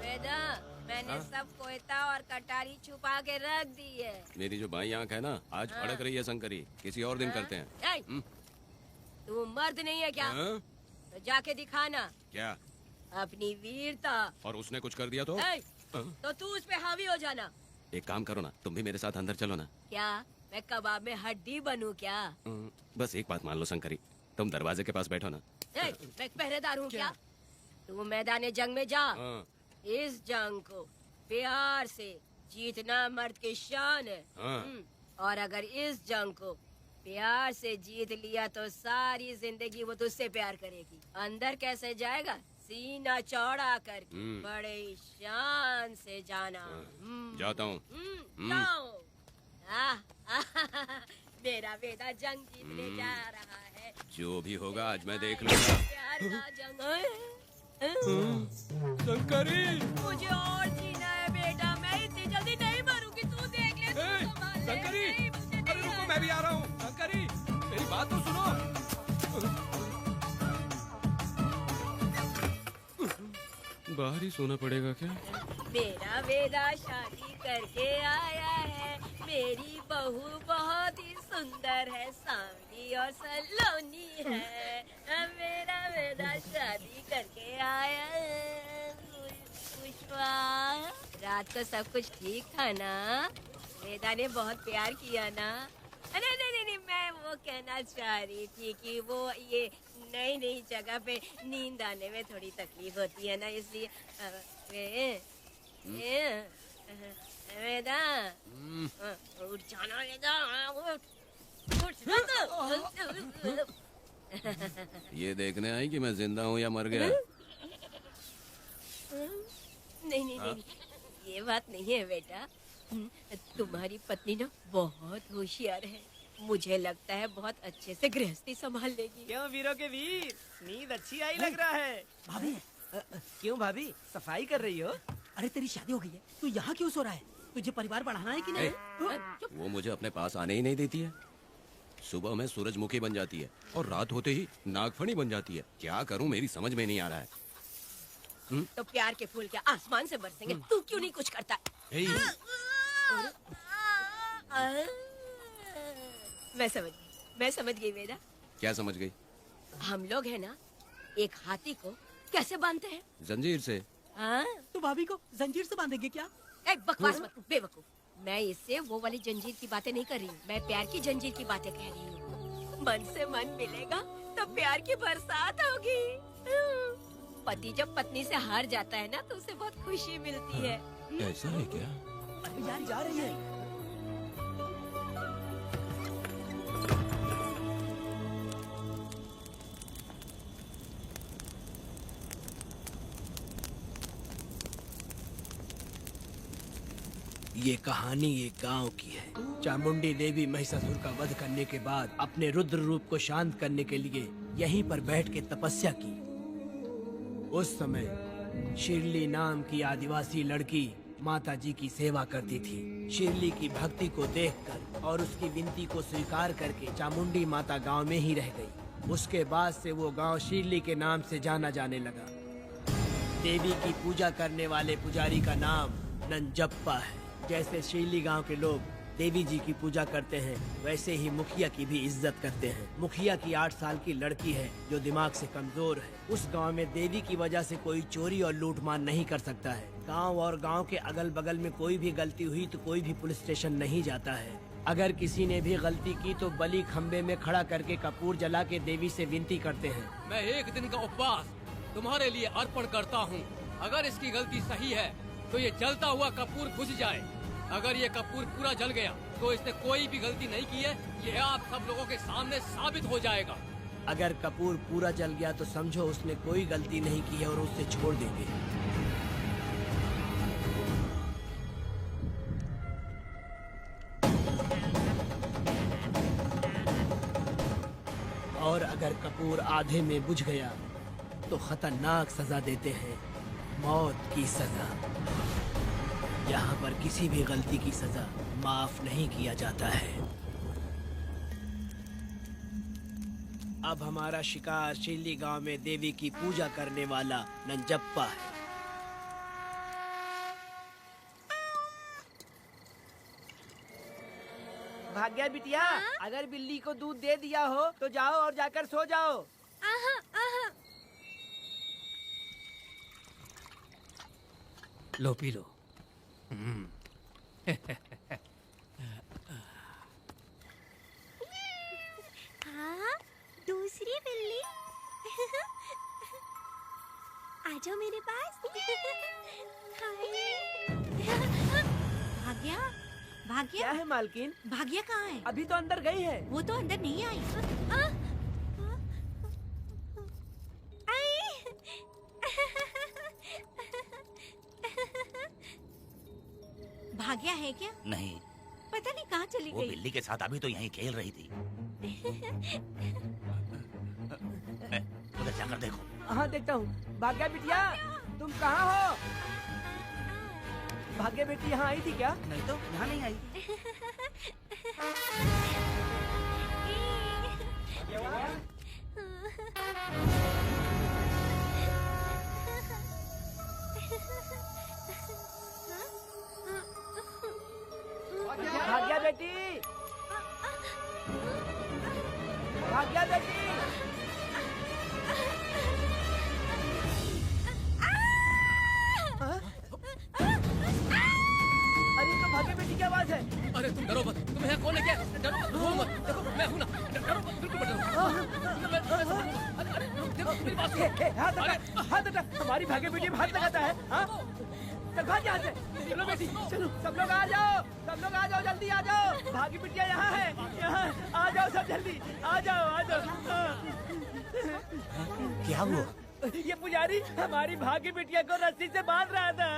वेदा, मैंने सब कोयता और कटारी छुपा के रख दी है। मेरी जो बाई आंख है ना, आज फड़क रही है शंकरी। किसी और दिन करते हैं। ए, तू मर्द नहीं है क्या? हाँ? तो जाके दिखाना क्या? अपनी वीरता। और उसने कुछ कर दिया तो? ए, तो तू उस पे हावी हो जाना। एक काम करो ना, तुम भी मेरे साथ अंदर चलो ना। क्या मैं कबाब में हड्डी बनूं क्या? बस एक बात मान लो शंकरी, तुम दरवाजे के पास बैठो ना। ए, मैं पहरेदार हूँ क्या? तू मैदान जंग में जा। हाँ। इस जंग को प्यार से जीतना मर्द की शान है। हाँ। और अगर इस जंग को प्यार से जीत लिया तो सारी जिंदगी वो तुझसे प्यार करेगी। अंदर कैसे जाएगा? सीना चौड़ा करके बड़े शान से जाना। जाता हूँ। जाओ। मेरा बेटा जंग जीतने जा रहा है। जो भी होगा आज मैं देख लूंगा। प्यार का जंग है। शंकरी, मुझे और जीना है बेटा, मैं इतनी जल्दी नहीं मरूंगी। तू देख ले, तू संभाल ले। शंकरी, नहीं, मुझे अरे नहीं रुको, मैं भी आ रहा हूँ। शंकरी, मेरी बात तो सुनो। बाहर ही सोना पड़ेगा क्या? मेरा वेदा शादी करके आया है। मेरी बहू बहुत ही सुंदर है, सांवली और सलोनी है। मेरा वेदा शादी करके आया है। पुष्पा, रात को सब कुछ ठीक था ना? वेदा ने बहुत प्यार किया ना? नहीं नहीं नहीं, मैं वो कहना चाह रही थी कि वो ये नई नई जगह पे नींद आने में थोड़ी तकलीफ होती है ना, इसलिए वेदा उठ जाना, वेदा उठ। ये देखने आई कि मैं जिंदा हूँ या मर गया? नहीं नहीं नहीं, ये बात नहीं है बेटा। तुम्हारी पत्नी ना बहुत होशियार है। मुझे लगता है बहुत अच्छे से गृहस्थी संभाल लेगी। क्यों वीरों के वीर, नींद अच्छी आई लग रहा है। भाभी, क्यों भाभी, सफाई कर रही हो? अरे तेरी शादी हो गई है, तू यहाँ क्यों सो रहा है? तुझे परिवार बढ़ाना है कि नहीं? वो मुझे अपने पास आने ही नहीं देती है। सुबह में सूरजमुखी बन जाती है और रात होते ही नागफनी बन जाती है। क्या करूं, मेरी समझ में नहीं आ रहा है। तो प्यार के फूल क्या आसमान से बरसेंगे? तू क्यों नहीं कुछ करता? मैं समझ गई वेदा। क्या समझ गई? हम लोग है ना, एक हाथी को कैसे बांधते हैं? जंजीर से। तो भाभी को जंजीर से बांधेंगे क्या? एक बकवास मत, बेवकूफ। मैं इससे वो वाली जंजीर की बातें नहीं कर रही हूँ, मैं प्यार की जंजीर की बातें कह रही हूँ। मन से मन मिलेगा तो प्यार की बरसात होगी। पति जब पत्नी से हार जाता है ना तो उसे बहुत खुशी मिलती है। ऐसा है क्या? अरे यार जा रही है। ये कहानी एक गांव की है। चामुंडी देवी महिषासुर का वध करने के बाद अपने रुद्र रूप को शांत करने के लिए यहीं पर बैठ के तपस्या की। उस समय शिरली नाम की आदिवासी लड़की माता जी की सेवा करती थी। शिरली की भक्ति को देखकर और उसकी विनती को स्वीकार करके चामुंडी माता गांव में ही रह गई। उसके बाद से वो गांव शिरली के नाम से जाना जाने लगा। देवी की पूजा करने वाले पुजारी का नाम नंजप्पा है। जैसे शिरली गांव के लोग देवी जी की पूजा करते हैं, वैसे ही मुखिया की भी इज्जत करते हैं। मुखिया की 8 साल की लड़की है जो दिमाग से कमजोर है। उस गांव में देवी की वजह से कोई चोरी और लूटमार नहीं कर सकता है। गांव और गांव के अगल बगल में कोई भी गलती हुई तो कोई भी पुलिस स्टेशन नहीं जाता है। अगर किसी ने भी गलती की तो बलि खम्बे में खड़ा करके कपूर जला के देवी से विनती करते हैं। मैं 1 दिन का उपवास तुम्हारे लिए अर्पण करता हूँ। अगर इसकी गलती सही है तो ये जलता हुआ कपूर बुझ जाए। अगर ये कपूर पूरा जल गया तो इसने कोई भी गलती नहीं की है। ये आप सब लोगों के सामने साबित हो जाएगा। अगर कपूर पूरा जल गया तो समझो उसने कोई गलती नहीं की है और उसे छोड़ देंगे। और अगर कपूर आधे में बुझ गया तो खतरनाक सजा देते हैं, मौत की सजा। यहाँ पर किसी भी गलती की सजा माफ नहीं किया जाता है। अब हमारा शिकार शिल्ली गांव में देवी की पूजा करने वाला नंजप्पा है। भाग्या बिटिया, अगर बिल्ली को दूध दे दिया हो तो जाओ और जाकर सो जाओ। लो पी लो। हाँ, दूसरी बिल्ली। आ जाओ मेरे पास। भाग्या, भाग्या क्या है मालकिन? भाग्या कहाँ है? अभी तो अंदर गई है। वो तो अंदर नहीं आई। भाग्या है क्या? नहीं, पता नहीं कहाँ चली वो गई। बिल्ली के साथ अभी तो यहीं खेल रही थी। उधर जाकर देखो। हाँ देखता हूँ। भाग्या बिटिया, तुम कहाँ हो? भाग्या बेटी यहाँ आई थी क्या? नहीं तो यहाँ नहीं आई। भाग्या बेटी, भाग्या बेटी। अरे तो भाग्य बेटी की आवाज है। अरे तुम डरो मत, तुम्हें यहाँ कौन है? क्या डरो मत, रो मत। देखो मैं हूँ ना, डरो मत, बिल्कुल मत डरो। अरे देखो मेरी बात सुनो। हाथ हटा, हमारी भाग्य बेटी में हाथ लगाता है। हाँ? चल भाग यहाँ से। चलो बेटी, चलो सब लोग आ जाओ, सब लोग आ जाओ, जल्दी आ जाओ। भाग्य बिटिया यहाँ है, यहाँ आ जाओ सब जल्दी, आ जाओ, आ जाओ। क्या हुआ? ये पुजारी हमारी भाग्य बिटिया को रस्सी से बांध रहा था।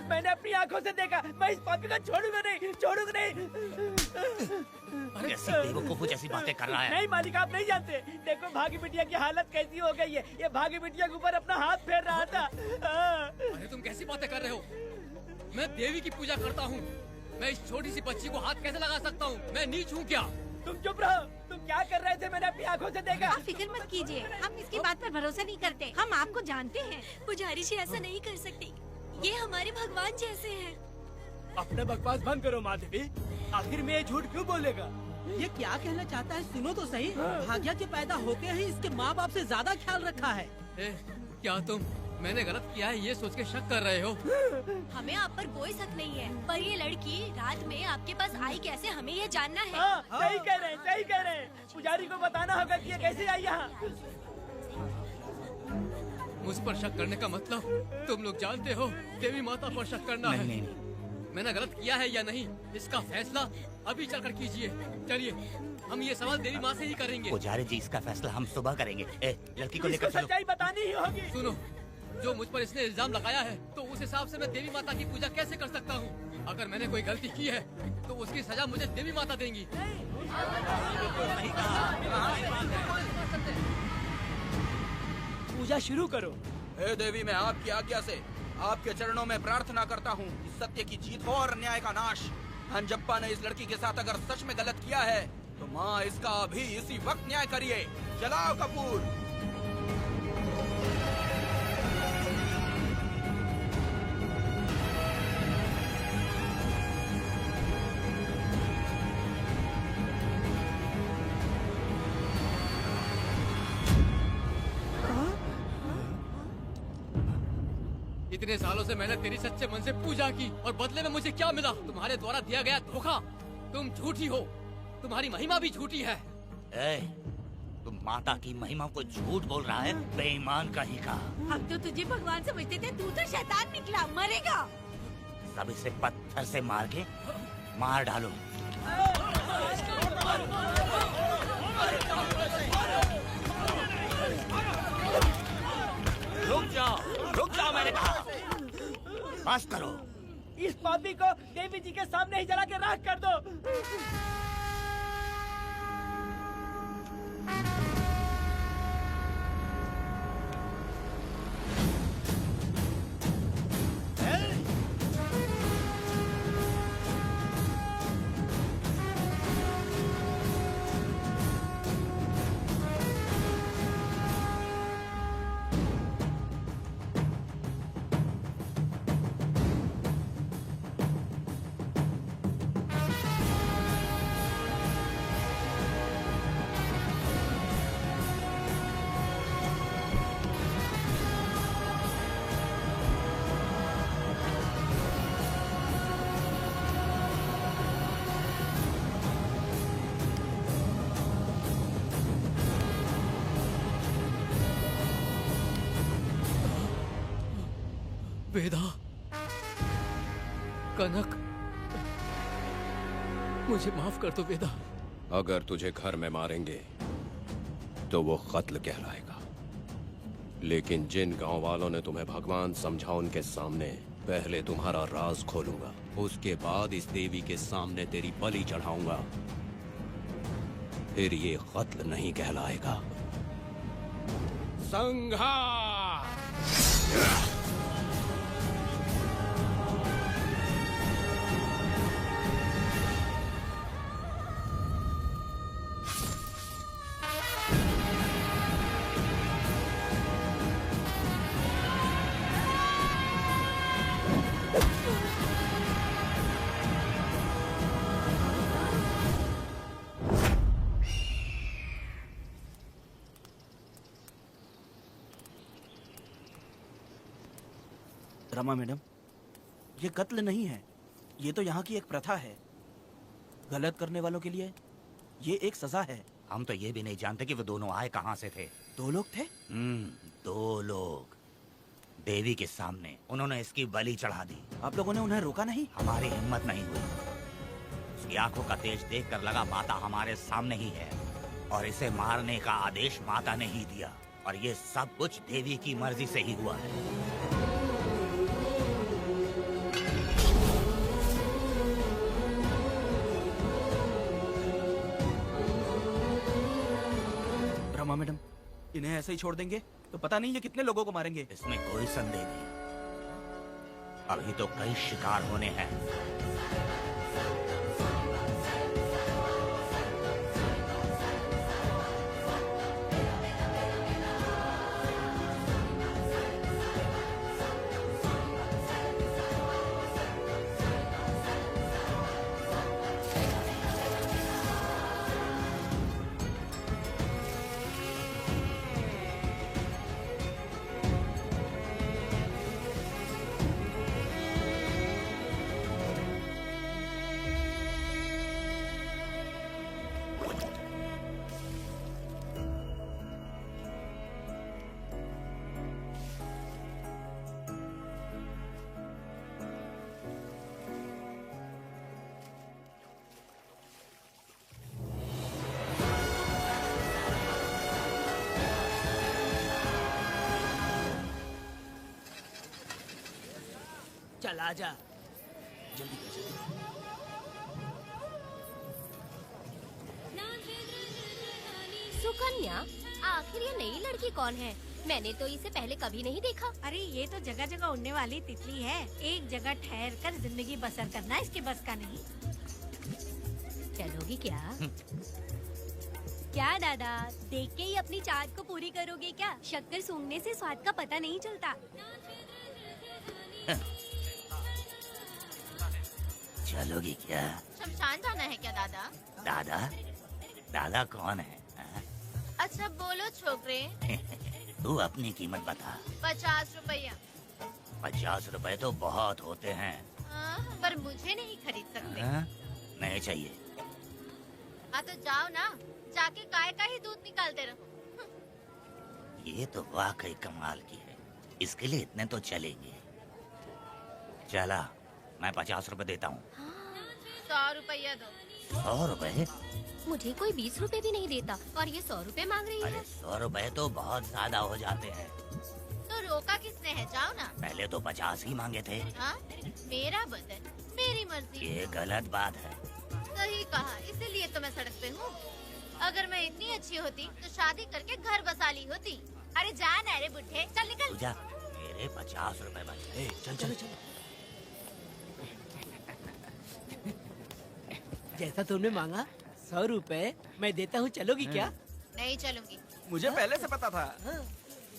मैंने अपनी आंखों से देखा। मैं इस पापी को छोड़ूंगा नहीं, छोड़ूंगा नहीं। कैसी बेवकूफों जैसी बातें कर रहा है। नहीं मालिक, आप नहीं जानते। देखो भाग्य बिटिया की हालत कैसी हो गई है। ये भाग्य बिटिया के ऊपर अपना हाथ फेर रहा था। अरे तुम कैसी बातें कर रहे हो? मैं देवी की पूजा करता हूँ। मैं इस छोटी सी बच्ची को हाथ कैसे लगा सकता हूँ? मैं नीच हूँ क्या? तुम चुप रहो। तुम क्या कर रहे थे? मैंने अपनी आंखों से देखा। आप फिक्र मत कीजिए, हम इसकी बात पर भरोसा नहीं करते। हम आपको जानते हैं। पुजारी जी ऐसा नहीं कर सकती, ये हमारे भगवान जैसे हैं। अपना बकवास बंद करो माँ देवी। आखिर में ये झूठ क्यों बोलेगा? ये क्या कहना चाहता है? सुनो तो सही। भाग्या के पैदा होते ही इसके माँ बाप से ज्यादा ख्याल रखा है। क्या तुम मैंने गलत किया है ये सोच के शक कर रहे हो? हमें आप पर कोई शक नहीं है, पर ये लड़की रात में आपके पास आई कैसे, हमें ये जानना है। सही कह रहे हैं, सही कह रहे हैं। पुजारी को बताना होगा कि ये कैसे आई यहाँ। मुझ पर शक करने का मतलब तुम लोग जानते हो देवी माता पर शक करना है। नहीं। मैंने गलत किया है या नहीं, इसका फैसला अभी चलकर कीजिए। चलिए हम ये सवाल देवी माँ से ही करेंगे। पुजारी जी, इसका फैसला हम सुबह करेंगे। लड़की को लेकर चलो। सच्चाई बतानी ही होगी। सुनो, जो मुझ पर इसने इल्जाम लगाया है तो उस हिसाब से मैं देवी माता की पूजा कैसे कर सकता हूँ? अगर मैंने कोई गलती की है तो उसकी सजा मुझे देवी माता देंगी। पूजा शुरू करो। हे देवी, मैं आपकी आज्ञा से आपके चरणों में प्रार्थना करता हूँ, सत्य की जीत हो और न्याय का नाश। हंजप्पा ने इस लड़की के साथ अगर सच में गलत किया है तो माँ इसका अभी इसी वक्त न्याय करिए। जलाओ कपूर। इतने सालों से मैंने तेरी सच्चे मन से पूजा की और बदले में मुझे क्या मिला? तुम्हारे द्वारा दिया गया धोखा। तुम झूठी हो, तुम्हारी महिमा भी झूठी है। तुम माता की महिमा को झूठ बोल रहा है, बेईमान कहीं का। हम तो तुझे भगवान समझते थे, तू तो शैतान निकला, मरेगा। सब इसे पत्थर से मार के मार डालो। रुक जाओ मैंने कहा। बस करो। इस पापी को देवी जी के सामने ही जला के राख कर दो। वेदा, कनक, मुझे माफ कर दो वेदा। अगर तुझे घर में मारेंगे तो वो कत्ल कहलाएगा, लेकिन जिन गांव वालों ने तुम्हें भगवान समझा उनके सामने पहले तुम्हारा राज खोलूंगा, उसके बाद इस देवी के सामने तेरी बलि चढ़ाऊंगा, फिर ये कत्ल नहीं कहलाएगा। संहार! रमा मैडम, ये कत्ल नहीं है, ये तो यहाँ की एक प्रथा है। गलत करने वालों के लिए ये एक सजा है। हम तो ये भी नहीं जानते कि वो दोनों आए कहाँ से थे। 2 लोग थे? 2 लोग देवी के सामने, उन्होंने इसकी बलि चढ़ा दी। आप लोगों ने उन्हें रोका नहीं? हमारी हिम्मत नहीं हुई। उसकी आंखों का तेज देखकर लगा माता हमारे सामने ही है, और इसे मारने का आदेश माता ने ही दिया, और ये सब कुछ देवी की मर्जी से ही हुआ है। रमा मैडम, इन्हें ऐसे ही छोड़ देंगे तो पता नहीं ये कितने लोगों को मारेंगे। इसमें कोई संदेह नहीं, अभी तो कई शिकार होने हैं। चल आजा, जल्दी कर सुकन्या, आखिर ये नई लड़की कौन है? मैंने तो इसे पहले कभी नहीं देखा। अरे ये तो जगह जगह उड़ने वाली तितली है। एक जगह ठहर कर जिंदगी बसर करना इसके बस का नहीं। चलोगी क्या? क्या दादा, देख के ही अपनी चाहत को पूरी करोगे क्या? शक्कर सूंघने से स्वाद का पता नहीं चलता। चलोगी क्या? शमशान जाना है क्या दादा? दादा? दादा कौन है? अच्छा बोलो छोकरे। तू अपनी कीमत बता। 50 रुपया। ₹50 तो बहुत होते हैं। पर मुझे नहीं खरीद सकते। नहीं चाहिए। हाँ तो जाओ ना, जाके गाय का ही दूध निकालते रहो। ये तो वाकई कमाल की है। इसके लिए इतने तो चलेंगे। चला, मैं ₹50 देता हूँ। 100 रुपया दो। 100 रुपए? मुझे कोई 20 रुपए भी नहीं देता और ये 100 रुपए मांग रही है। 100 रुपए तो बहुत ज्यादा हो जाते हैं। तो रोका किसने है? जाओ ना। पहले तो 50 ही मांगे थे। हाँ? मेरा बदन, मेरी मर्जी। ये गलत बात है। सही कहा, इसीलिए तो मैं सड़क पे हूँ। अगर मैं इतनी अच्छी होती तो शादी करके घर बसा ली होती। अरे जा ना रे बुढ़े, चल निकल। पूजा, मेरे 50 रुपए बचे। चल चल चल। जैसा तुमने मांगा 100 रुपए मैं देता हूँ, चलोगी क्या? नहीं चलूंगी। मुझे पहले से पता था।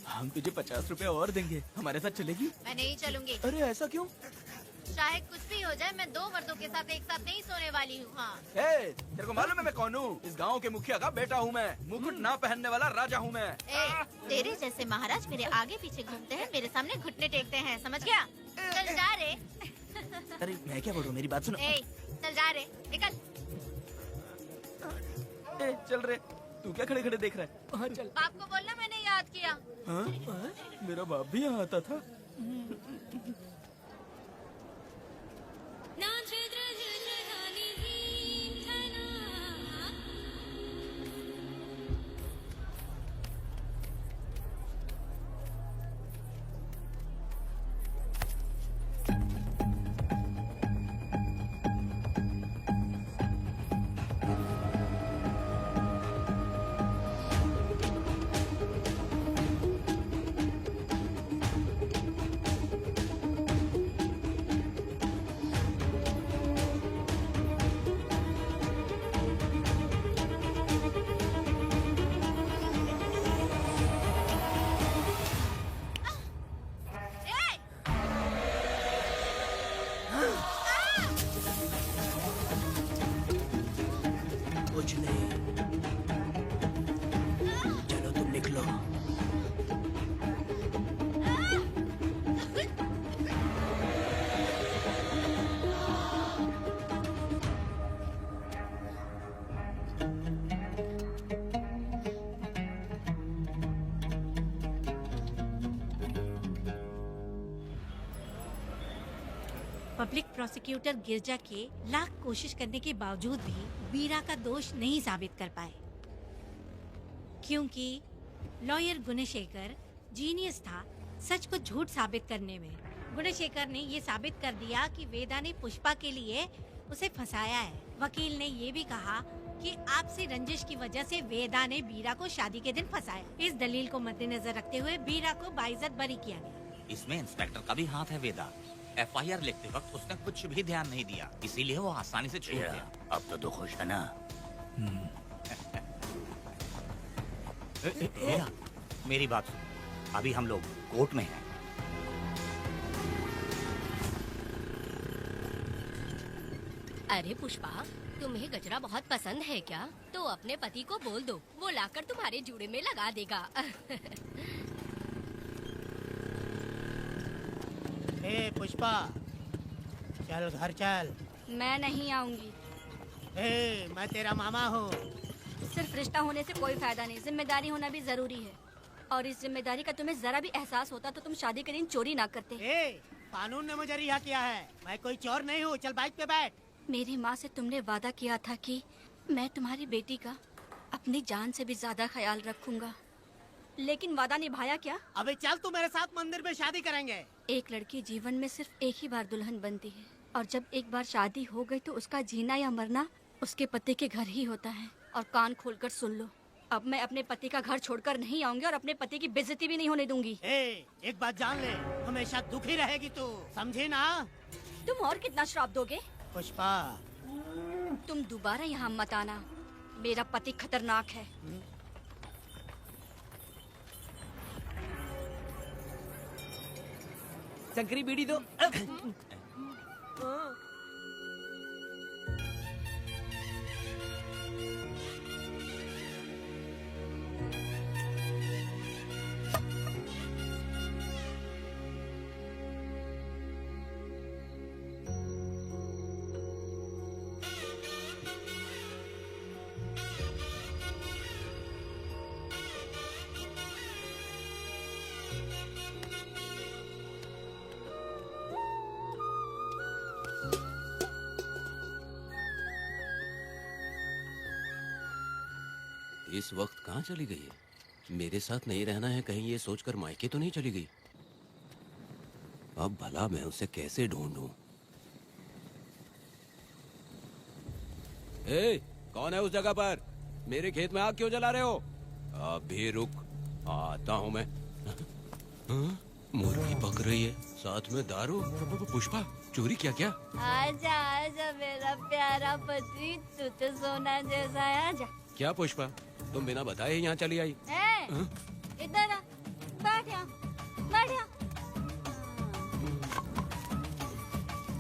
हम तुझे 50 रुपए और देंगे, हमारे साथ चलेगी? मैं नहीं चलूंगी। अरे ऐसा क्यों? चाहे कुछ भी हो जाए, मैं 2 मर्दों के साथ एक साथ नहीं सोने वाली हूँ। हाँ। तेरे को मालूम है मैं कौन हूँ? इस गांव के मुखिया का बेटा हूँ मैं। मुकुट ना पहनने वाला राजा हूँ मैं। तेरे जैसे महाराज मेरे आगे पीछे घूमते हैं, मेरे सामने घुटने टेकते हैं, समझ गया? चल जा रे। अरे मैं क्या बोलूँ, मेरी बात सुनो। चल जा रे, निकल। चल रे, तू क्या खड़े खड़े देख रहा है? हाँ चल। बाप को बोलना मैंने याद किया। हाँ? मेरा बाप भी यहाँ आता था। कुछ नहीं, चलो तुम निकलो। पब्लिक प्रोसिक्यूटर गिरजा के लाख कोशिश करने के बावजूद भी वीरा का दोष नहीं साबित कर पाए, क्योंकि लॉयर गुणशेखर जीनियस था सच को झूठ साबित करने में। गुणशेखर ने ये साबित कर दिया कि वेदा ने पुष्पा के लिए उसे फंसाया है। वकील ने ये भी कहा कि आपसी रंजिश की वजह से वेदा ने वीरा को शादी के दिन फंसाया। इस दलील को मद्देनजर रखते हुए वीरा को बाइज्जत बरी किया गया। इसमें इंस्पेक्टर का भी हाथ है वेदा। FIR लिखते वक्त उसने कुछ भी ध्यान नहीं दिया, इसीलिए वो आसानी से छूट गया। अब तो खुश है ना? वेदा, मेरी बात सुन, अभी हम लोग कोर्ट में हैं। अरे पुष्पा, तुम्हें गजरा बहुत पसंद है क्या? तो अपने पति को बोल दो, वो लाकर तुम्हारे जूड़े में लगा देगा। ए पुष्पा, चल घर चल। मैं नहीं आऊंगी। ए, मैं तेरा मामा हूँ। सिर्फ रिश्ता होने से कोई फायदा नहीं, जिम्मेदारी होना भी जरूरी है। और इस जिम्मेदारी का तुम्हें जरा भी एहसास होता तो तुम शादी के दिन चोरी ना करते। ए, कानून ने मुझे रिहा किया है, मैं कोई चोर नहीं हूँ। चल बाइक पे बैठ। मेरी माँ से तुमने वादा किया था कि मैं तुम्हारी बेटी का अपनी जान से भी ज्यादा ख्याल रखूंगा, लेकिन वादा निभाया क्या? अबे चल, तू मेरे साथ मंदिर में शादी करेंगे। एक लड़की जीवन में सिर्फ एक ही बार दुल्हन बनती है, और जब एक बार शादी हो गई तो उसका जीना या मरना उसके पति के घर ही होता है। और कान खोलकर सुन लो, अब मैं अपने पति का घर छोड़कर नहीं आऊंगी और अपने पति की बेइज्जती भी नहीं होने दूंगी। एक बात जान ले, हमेशा दुखी रहेगी तू, समझी ना? तुम और कितना श्राप दोगे? पुष्पा, तुम दोबारा यहाँ मत आना, मेरा पति खतरनाक है। शंकरी बीड़ी दो। इस वक्त कहाँ चली गई है? मेरे साथ नहीं रहना है कहीं ये सोचकर मायके तो नहीं चली गई? अब भला मैं उसे कैसे ढूंढूं? ए, कौन है उस जगह पर? मेरे खेत में आग क्यों जला रहे हो? अभी रुक, आता हूँ मैं। हाँ? मुर्गी पक रही है, साथ में दारू। पुष्पा, चोरी क्या? क्या? आजा आजा मेरा प्यारा पति, तू तो सोना जैसा है, आजा। क्या पुष्पा, तुम बिना बताए ही यहाँ चली आई? हाँ? इधर आ, बैठ यहाँ, बैठ यहाँ।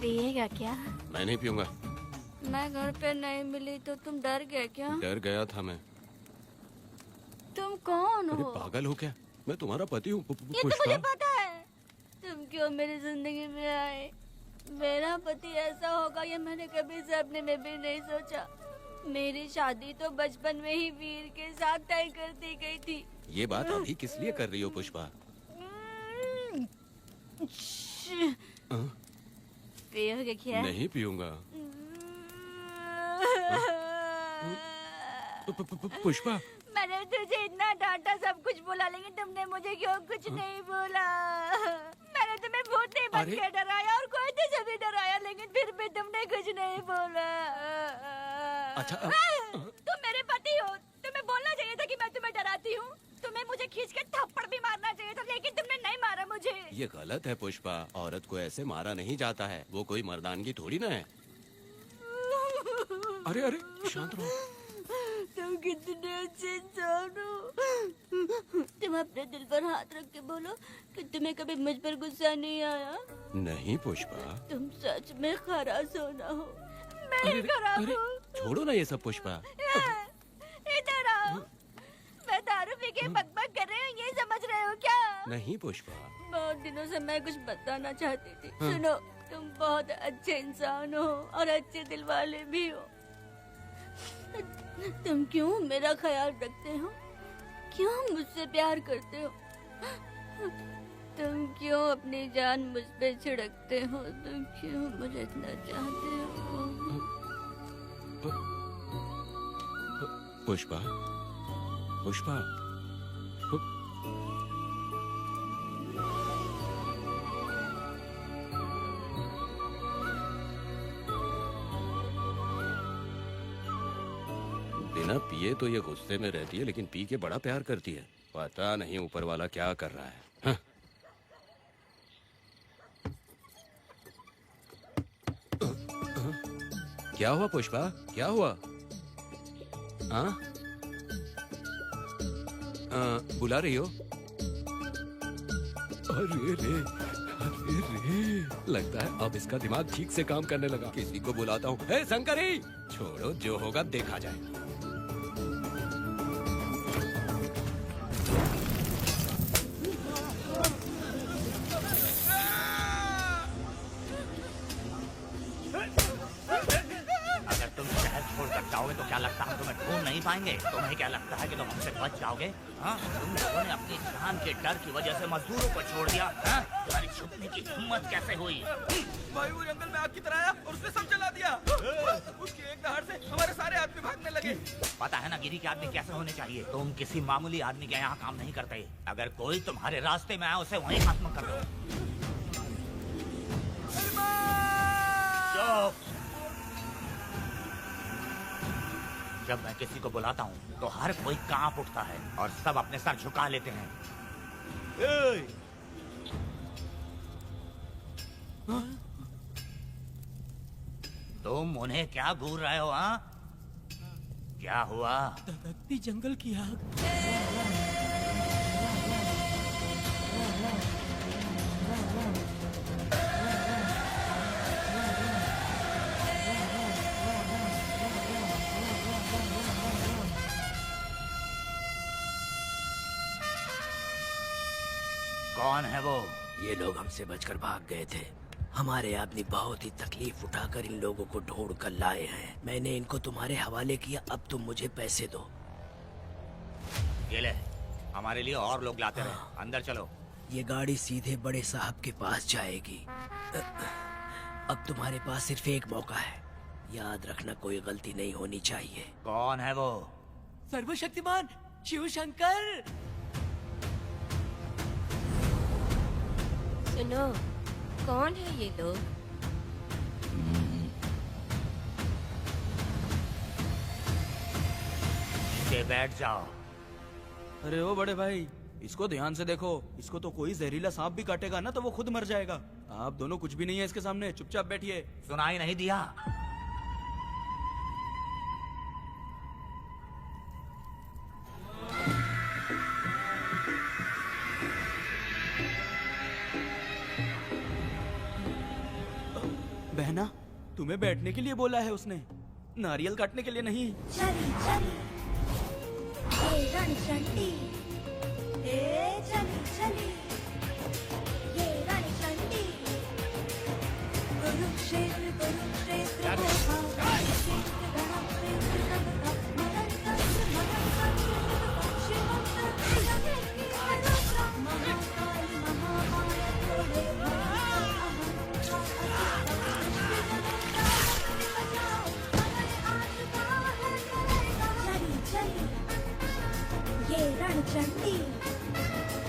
पिएगा क्या? मैं नहीं पीऊंगा। मैं घर पे नहीं मिली तो तुम डर गए क्या? डर गया था मैं। तुम कौन अरे हो? पागल हो क्या? मैं तुम्हारा पति हूँ ये तो मुझे पता है। तुम क्यों मेरी जिंदगी में आए? मेरा पति ऐसा होगा ये मैंने कभी सपने में भी नहीं सोचा। मेरी शादी तो बचपन में ही वीर के साथ तय कर दी गई थी। ये बात अभी किस लिए कर रही हो पुष्पा? पियोगे क्या? नहीं पीऊंगा। पुष्पा, मैंने तुझे इतना डांटा, सब कुछ बोला, लेकिन तुमने मुझे क्यों कुछ नहीं बोला? मैंने तुम्हें भूत नहीं बन के डराया और कोई तुझे भी डराया, लेकिन फिर भी तुमने कुछ नहीं बोला। अच्छा तुम मेरे पति हो, तुम्हें बोलना चाहिए था कि मैं तुम्हें डराती हूँ। तुम्हें मुझे खींच के थप्पड़ भी मारना चाहिए था, लेकिन तुमने नहीं मारा मुझे। ये गलत है पुष्पा, औरत को ऐसे मारा नहीं जाता है, वो कोई मर्दानगी थोड़ी ना है। अरे अरे शांत रहो। तुम कितने अच्छे इंसान हो। तुम अपने दिल पर हाथ रख के बोलो कि तुम्हें कभी मुझ पर गुस्सा नहीं आया। नहीं पुष्पा, तुम सच में खराब सोना हो। मैं ही खराब हूँ। छोड़ो ना ये सब पुष्पा। इधर आओ। मैं दारू पी के बकबक कर रही हूँ, ये समझ रहे हो क्या? नहीं पुष्पा। बहुत दिनों से मैं कुछ बताना चाहती थी। हाँ। सुनो, तुम बहुत अच्छे इंसान हो और अच्छे दिल वाले भी हो। तुम क्यों मेरा ख्याल रखते हो? क्यों मुझसे प्यार करते हो? तुम क्यों अपनी जान मुझ पे छिड़कते हो? तुम क्यों मुझे इतना चाहते हो? पुष्पा, पुष्पा, बिना पिए तो ये गुस्से में रहती है, लेकिन पी के बड़ा प्यार करती है। पता नहीं ऊपर वाला क्या कर रहा है। हाँ? क्या हुआ पुष्पा, क्या हुआ? हाँ? बुला रही हो? अरे रे, अरे रे, लगता है अब इसका दिमाग ठीक से काम करने लगा। किसी को बुलाता हूँ। हे शंकरी, छोड़ो, जो होगा देखा जाएगा। जाओगे तो क्या लगता है तुम्हें ढूंढ नहीं पाएंगे? तुम्हें क्या लगता है कि तुम हमसे बच जाओगे? हाँ, तुम लोगों ने अपनी जान के डर की वजह से मजदूरों को छोड़ दिया। हाँ? तुम्हारी छुपने की हिम्मत कैसे हुई? भाई वो जंगल में आग की तरह आया और उसने सब जला दिया। उसकी एक दहाड़ से हमारे सारे आदमी भागने लगे। पता है ना गिरी के आदमी कैसे होने चाहिए? तुम किसी मामूली आदमी के यहाँ काम नहीं करते। अगर कोई तुम्हारे रास्ते में आया उसे वहीं खत्म कर दो। चुप। जब मैं किसी को बुलाता हूँ तो हर कोई कांप उठता है और सब अपने सर झुका लेते हैं। तुम उन्हें क्या घूर रहे हो? हाँ, क्या हुआ? दगकती जंगल की आग। कौन है वो? ये लोग हमसे बचकर भाग गए थे। हमारे आदमी बहुत ही तकलीफ उठाकर इन लोगों को ढूंढ कर लाए हैं। मैंने इनको तुम्हारे हवाले किया, अब तुम मुझे पैसे दो। ये ले, हमारे लिए और लोग लाते रहे। अंदर चलो। ये गाड़ी सीधे बड़े साहब के पास जाएगी। अब तुम्हारे पास सिर्फ एक मौका है, याद रखना कोई गलती नहीं होनी चाहिए। कौन है वो? सर्वशक्तिमान शिव शंकर। सुनो, कौन है ये लोग? बैठ जाओ। अरे ओ बड़े भाई, इसको ध्यान से देखो। इसको तो कोई जहरीला सांप भी काटेगा ना तो वो खुद मर जाएगा। आप दोनों कुछ भी नहीं है इसके सामने, चुपचाप बैठिए। सुनाई नहीं दिया? बहना, तुम्हें बैठने के लिए बोला है उसने, नारियल काटने के लिए नहीं। चली चली ये रणचंडी, चली चली ये रणचंडी, कुरुक्षेत्र कुरुक्षेत्र ये रणचंडी,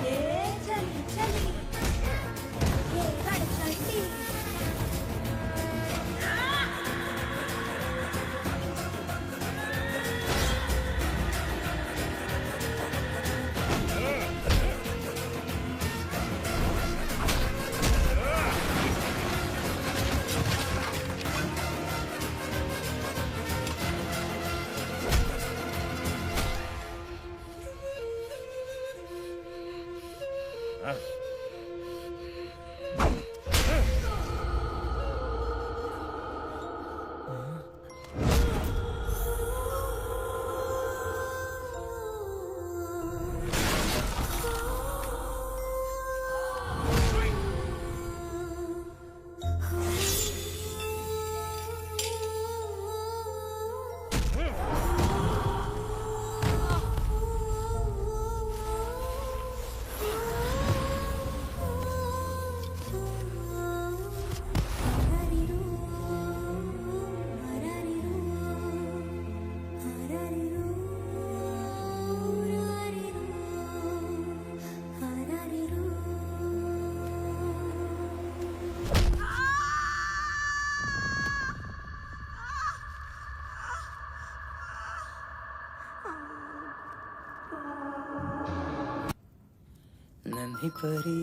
ये चली चली ये रणचंडी। नन्ही परी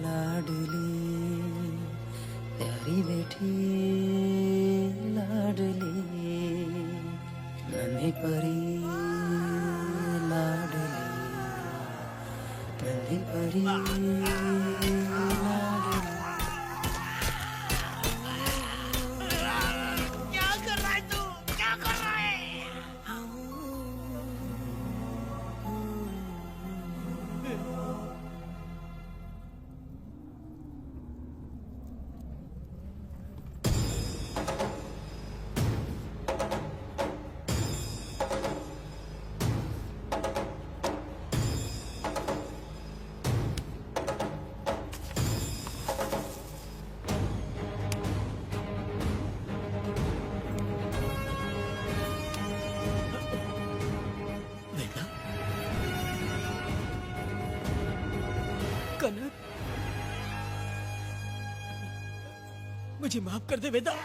लाडली प्यारी बेटी लाडली, नन्ही परी लाडली, नन्ही परी लाडली। क्या कर रहा है तू? क्या कर रहा है? कनक, मुझे माफ कर दे वेदा।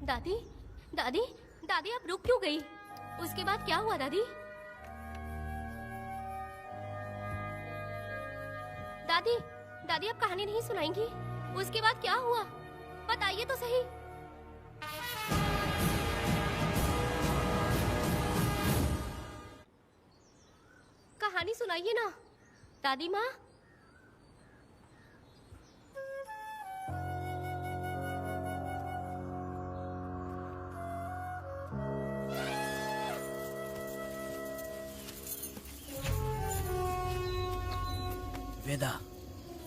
दादी, दादी, दादी आप रुक क्यों गई? उसके बाद क्या हुआ दादी? दादी, दादी आप कहानी नहीं सुनाएंगी? उसके बाद क्या हुआ? बताइए तो सही। कहानी सुनाइए ना दादी माँ। वेदा,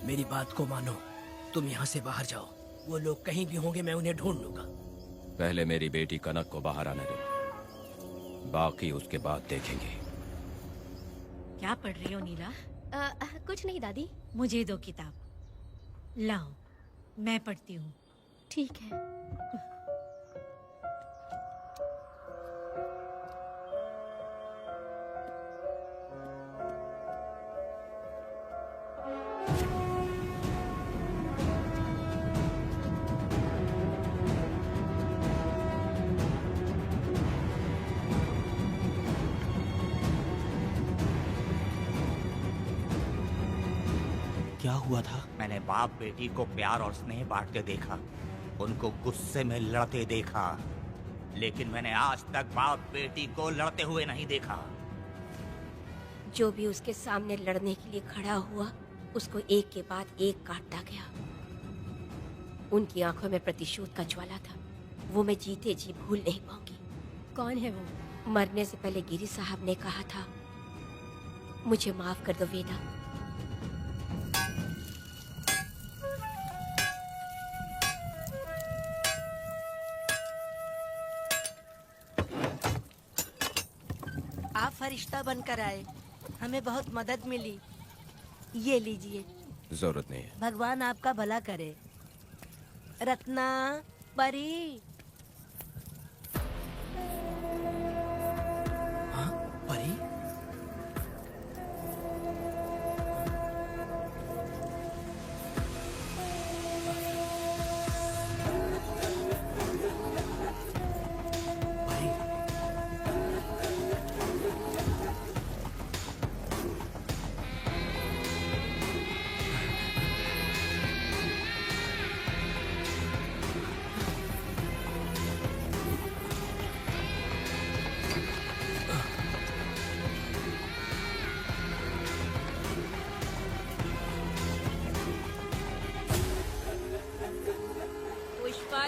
मेरी बात को मानो। तुम यहाँ से बाहर जाओ। वो लोग कहीं भी होंगे, मैं उन्हें ढूंढ लूंगा। पहले मेरी बेटी कनक को बाहर आने दो, बाकी उसके बाद देखेंगे। क्या पढ़ रही हो नीला? कुछ नहीं दादी। मुझे दो किताब। लाओ, मैं पढ़ती हूँ। ठीक है। क्या हुआ था? मैंने बाप बेटी को प्यार और स्नेह बांटते देखा, उनको गुस्से में लड़ते देखा, लेकिन मैंने आज तक बाप बेटी को लड़ते हुए नहीं देखा। जो भी उसके सामने लड़ने के लिए खड़ा हुआ, उसको एक के बाद एक काटता गया। उनकी आंखों में प्रतिशोध का ज्वाला था, वो मैं जीते जी भूल नहीं पाऊंगी। कौन है वो? मरने से पहले गिरी साहब ने कहा था, मुझे माफ कर दो वेदा। आप फरिश्ता बनकर आए, हमें बहुत मदद मिली। ये लीजिए। जरूरत नहीं है। भगवान आपका भला करे। रत्ना, परी। हाँ, परी?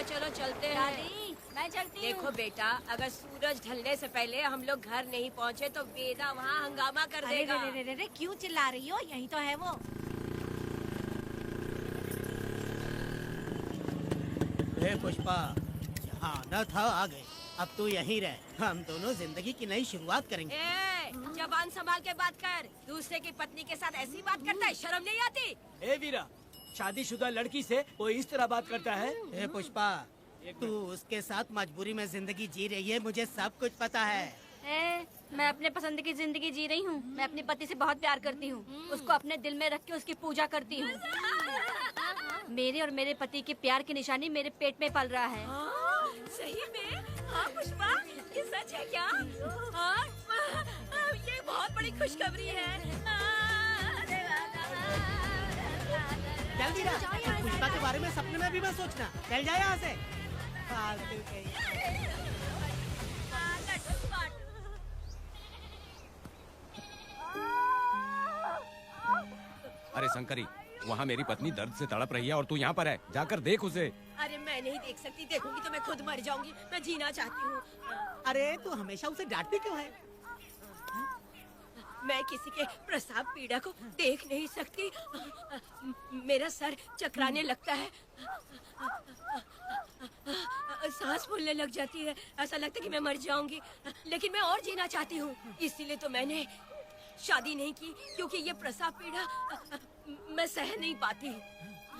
चलो चलते हैं। दादी, मैं चलती हूँ। देखो बेटा, अगर सूरज ढलने से पहले हम लोग घर नहीं पहुँचे तो वेदा वहाँ हंगामा कर अरे देगा। रे रे रे रे, क्यों चिल्ला रही हो? यही तो है वो। पुष्पा, यहाँ आना था आ गए। अब तू यहीं रह, हम दोनों जिंदगी की नई शुरुआत करेंगे। ए, जबान संभाल के बात कर। दूसरे की पत्नी के साथ ऐसी बात करता है, शर्म नहीं आती? ए वीरा, शादीशुदा लड़की से वो इस तरह बात करता है? ए पुष्पा, तू उसके साथ मजबूरी में जिंदगी जी रही है, मुझे सब कुछ पता है। मैं अपने पसंद की जिंदगी जी रही हूँ। मैं अपने पति से बहुत प्यार करती हूँ, उसको अपने दिल में रख के उसकी पूजा करती हूँ। मेरे और मेरे पति के प्यार की निशानी मेरे पेट में पल रहा है। सही में? हाँ पुष्पा, ये सच है क्या? हाँ, ये बहुत बड़ी खुशखबरी है। जल्दी रह, पुष्पा के बारे में सपने में भी मत सोचना। चल जाए यहाँ से। फालतू के। अरे शंकरी, वहाँ मेरी पत्नी दर्द से तड़प रही है और तू यहाँ पर है। जाकर देख उसे। अरे मैं नहीं देख सकती, देखूंगी तो मैं खुद मर जाऊंगी। मैं जीना चाहती हूँ। अरे तू हमेशा उसे डांटती क्यों है? मैं किसी के प्रसाव पीड़ा को देख नहीं सकती। मेरा सर चकराने लगता है, सांस फूलने लग जाती है, ऐसा लगता है कि मैं मर जाऊंगी। लेकिन मैं और जीना चाहती हूँ, इसीलिए तो मैंने शादी नहीं की, क्योंकि ये प्रसाव पीड़ा मैं सह नहीं पाती।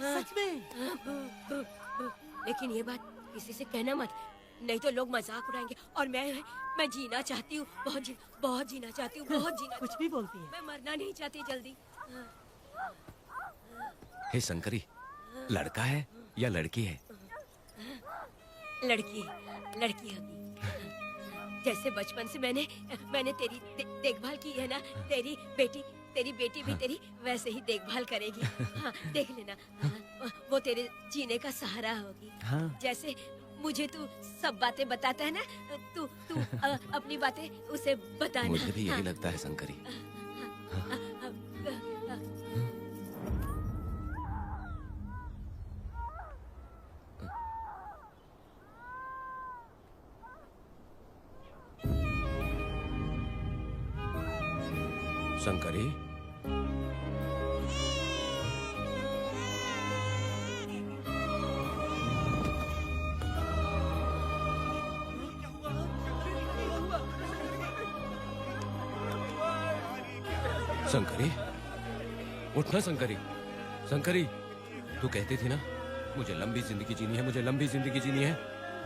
सच में? लेकिन ये बात किसी से कहना मत, नहीं तो लोग मजाक उड़ाएंगे। और मैं जीना चाहती हूँ, बहुत जीना चाहती हूँ, बहुत जीना। कुछ भी बोलती है। मैं मरना नहीं चाहती जल्दी। हे शंकरी, लड़का है या लड़की है? लड़की होगी। जैसे बचपन से मैंने तेरी देखभाल की है ना, तेरी बेटी भी तेरी वैसे ही देखभाल करेगी। हाँ, देख लेना। हाँ। वो तेरे जीने का सहारा होगी। हाँ। जैसे मुझे तू सब बातें बताता है ना, तू अपनी बातें उसे बताना। मुझे भी यही लगता है शंकरी। शंकरी, शंकरी, उठना शंकरी। शंकरी, तू कहती थी ना मुझे लंबी जिंदगी जीनी है, मुझे लंबी जिंदगी जीनी है,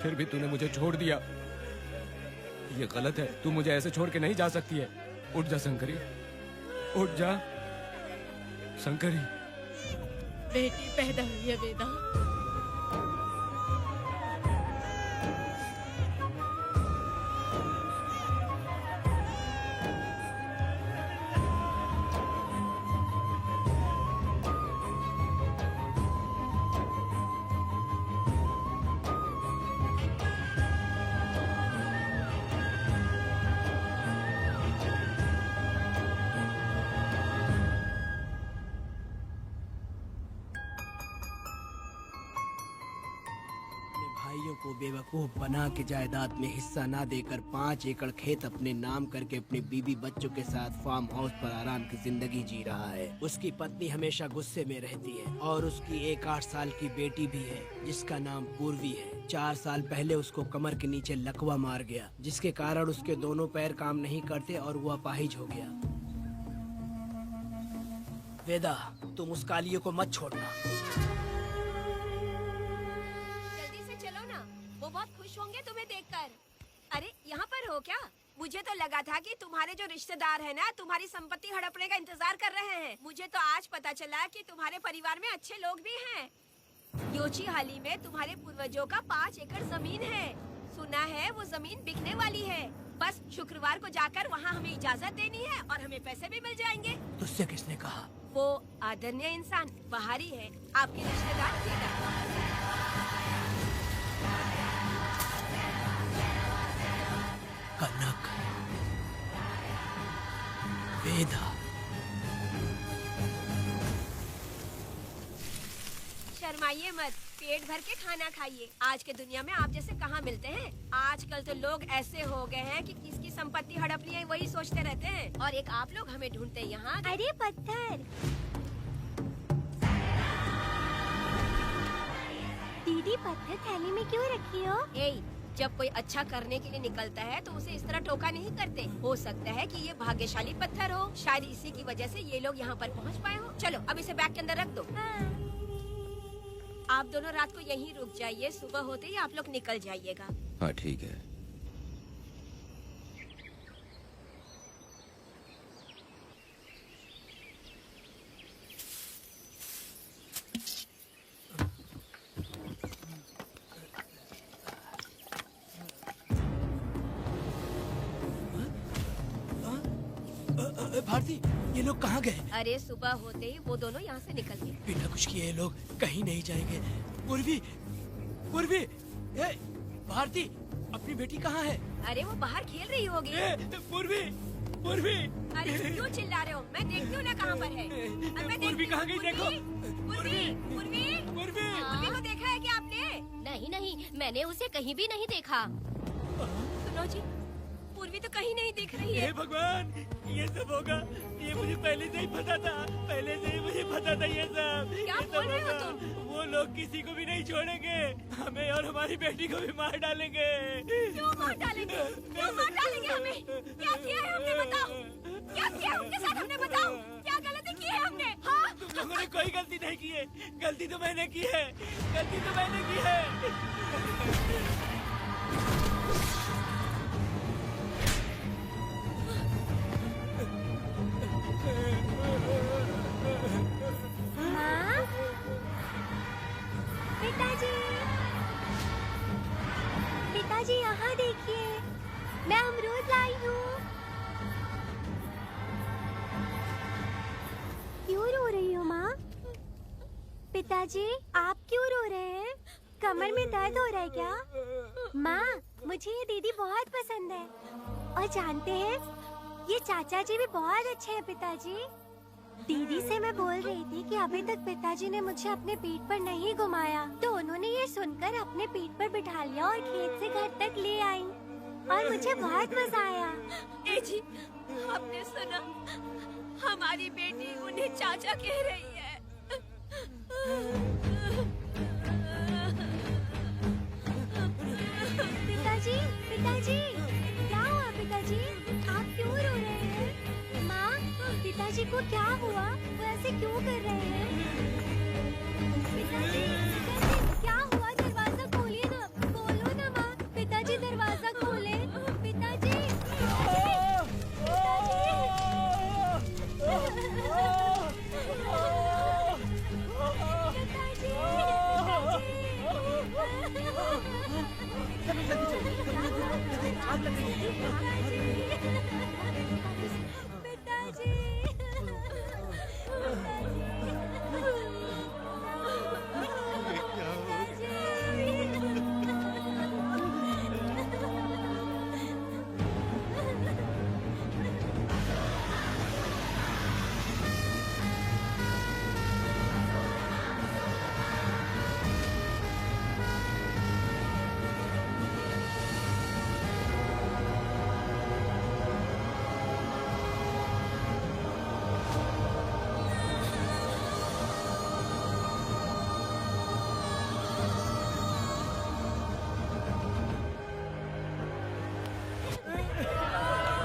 फिर भी तूने मुझे छोड़ दिया। ये गलत है, तू मुझे ऐसे छोड़ के नहीं जा सकती है। उठ जा शंकरी, उठ जा शंकरी। बेटी पैदा हुई है वेदा। को बेवकूफ बना के जायदाद में हिस्सा ना देकर 5 एकड़ खेत अपने नाम करके अपने बीवी बच्चों के साथ फार्म हाउस पर आराम की जिंदगी जी रहा है। उसकी पत्नी हमेशा गुस्से में रहती है और उसकी एक 8 साल की बेटी भी है जिसका नाम पूर्वी है। 4 साल पहले उसको कमर के नीचे लकवा मार गया, जिसके कारण उसके दोनों पैर काम नहीं करते और वो अपाहिज हो गया। वेदा, तुम उस कालिये को मत छोड़ना। बहुत खुश होंगे तुम्हें देखकर। अरे यहाँ पर हो क्या? मुझे तो लगा था कि तुम्हारे जो रिश्तेदार हैं ना तुम्हारी संपत्ति हड़पने का इंतजार कर रहे हैं। मुझे तो आज पता चला कि तुम्हारे परिवार में अच्छे लोग भी हैं। योची हाली में तुम्हारे पूर्वजों का 5 एकड़ जमीन है। सुना है वो जमीन बिकने वाली है। बस शुक्रवार को जाकर वहाँ हमें इजाजत देनी है और हमें पैसे भी मिल जाएंगे। तुझसे किसने कहा? वो आदरणीय इंसान बाहरी है, आपके रिश्तेदार। कनक, वेदा। शर्माइए मत, पेट भर के खाना खाइए। आज के दुनिया में आप जैसे कहाँ मिलते हैं। आजकल तो लोग ऐसे हो गए हैं कि किसकी संपत्ति हड़पनी है वही सोचते रहते हैं। और एक आप लोग हमें ढूंढते हैं यहाँ। अरे पत्थर, दीदी पत्थर थैली में क्यों रखी हो? जब कोई अच्छा करने के लिए निकलता है तो उसे इस तरह टोका नहीं करते। हो सकता है कि ये भाग्यशाली पत्थर हो, शायद इसी की वजह से ये लोग यहाँ पर पहुँच पाए हो। चलो अब इसे बैग के अंदर रख दो। आप दोनों रात को यहीं रुक जाइए, सुबह होते ही आप लोग निकल जाइएगा। हाँ ठीक है। भारती, ये लोग कहाँ गए? अरे सुबह होते ही वो दोनों यहाँ से निकल गए। बिना कुछ किए ये लोग कहीं नहीं जाएंगे। पूर्वी, पूर्वी, भारती, अपनी बेटी कहाँ है? अरे वो बाहर खेल रही होगी। पूर्वी, पूर्वी। अरे क्यों चिल्ला रहे हो? मैं देखती हूँ ना कहाँ पर है। पूर्वी कहाँ गई? देखो। पूर्वी, पूर्वी, पूर्वी को देखा है क्या आपने? नहीं नहीं, मैंने उसे कहीं भी नहीं देखा। सुनो जी, पूर्वी तो कहीं नहीं दिख रही है। हे भगवान, ये सब होगा, ये मुझे पहले से ही पता था। पहले से ही मुझे पता था ये सब। क्या बोल रहे हो तुम? वो लोग किसी को भी नहीं छोड़ेंगे, हमें और हमारी बेटी को भी मार डालेंगे। क्यों मार डालेंगे? क्यों मार डालेंगे हमें? क्या किया है हमने बताओ? क्या किया उनके साथ हमने बताओ? क्या गलती की है हमने? हाँ? तुम लोगों ने कोई गलती नहीं की है। गलती तो मैंने की है, गलती तो मैंने की है। माँ, पिताजी, पिताजी यहाँ देखिए, मैं अमरूद लाई हूँ। क्यों रो रही हो माँ? पिताजी, आप क्यों रो रहे हैं? कमर में दर्द हो रहा है क्या? माँ, मुझे ये दीदी बहुत पसंद है। और जानते हैं, ये चाचा जी भी बहुत अच्छे हैं पिताजी। दीदी से मैं बोल रही थी कि अभी तक पिताजी ने मुझे अपने पीठ पर नहीं घुमाया, तो उन्होंने ये सुनकर अपने पीठ पर बिठा लिया और खेत से घर तक ले आई और मुझे बहुत मजा आया। ए जी, आपने सुना? हमारी बेटी उन्हें चाचा कह रही है। पिताजी, पिताजी, क्या हुआ पिताजी? आप क्यों रो रहे हैं? माँ, पिताजी को क्या हुआ? वो ऐसे क्यों कर रहे हैं? पिताजी, पिताजी, क्या हुआ? दरवाजा खोलिए ना, खोलो ना माँ। पिताजी दरवाजा खोले। पिताजी,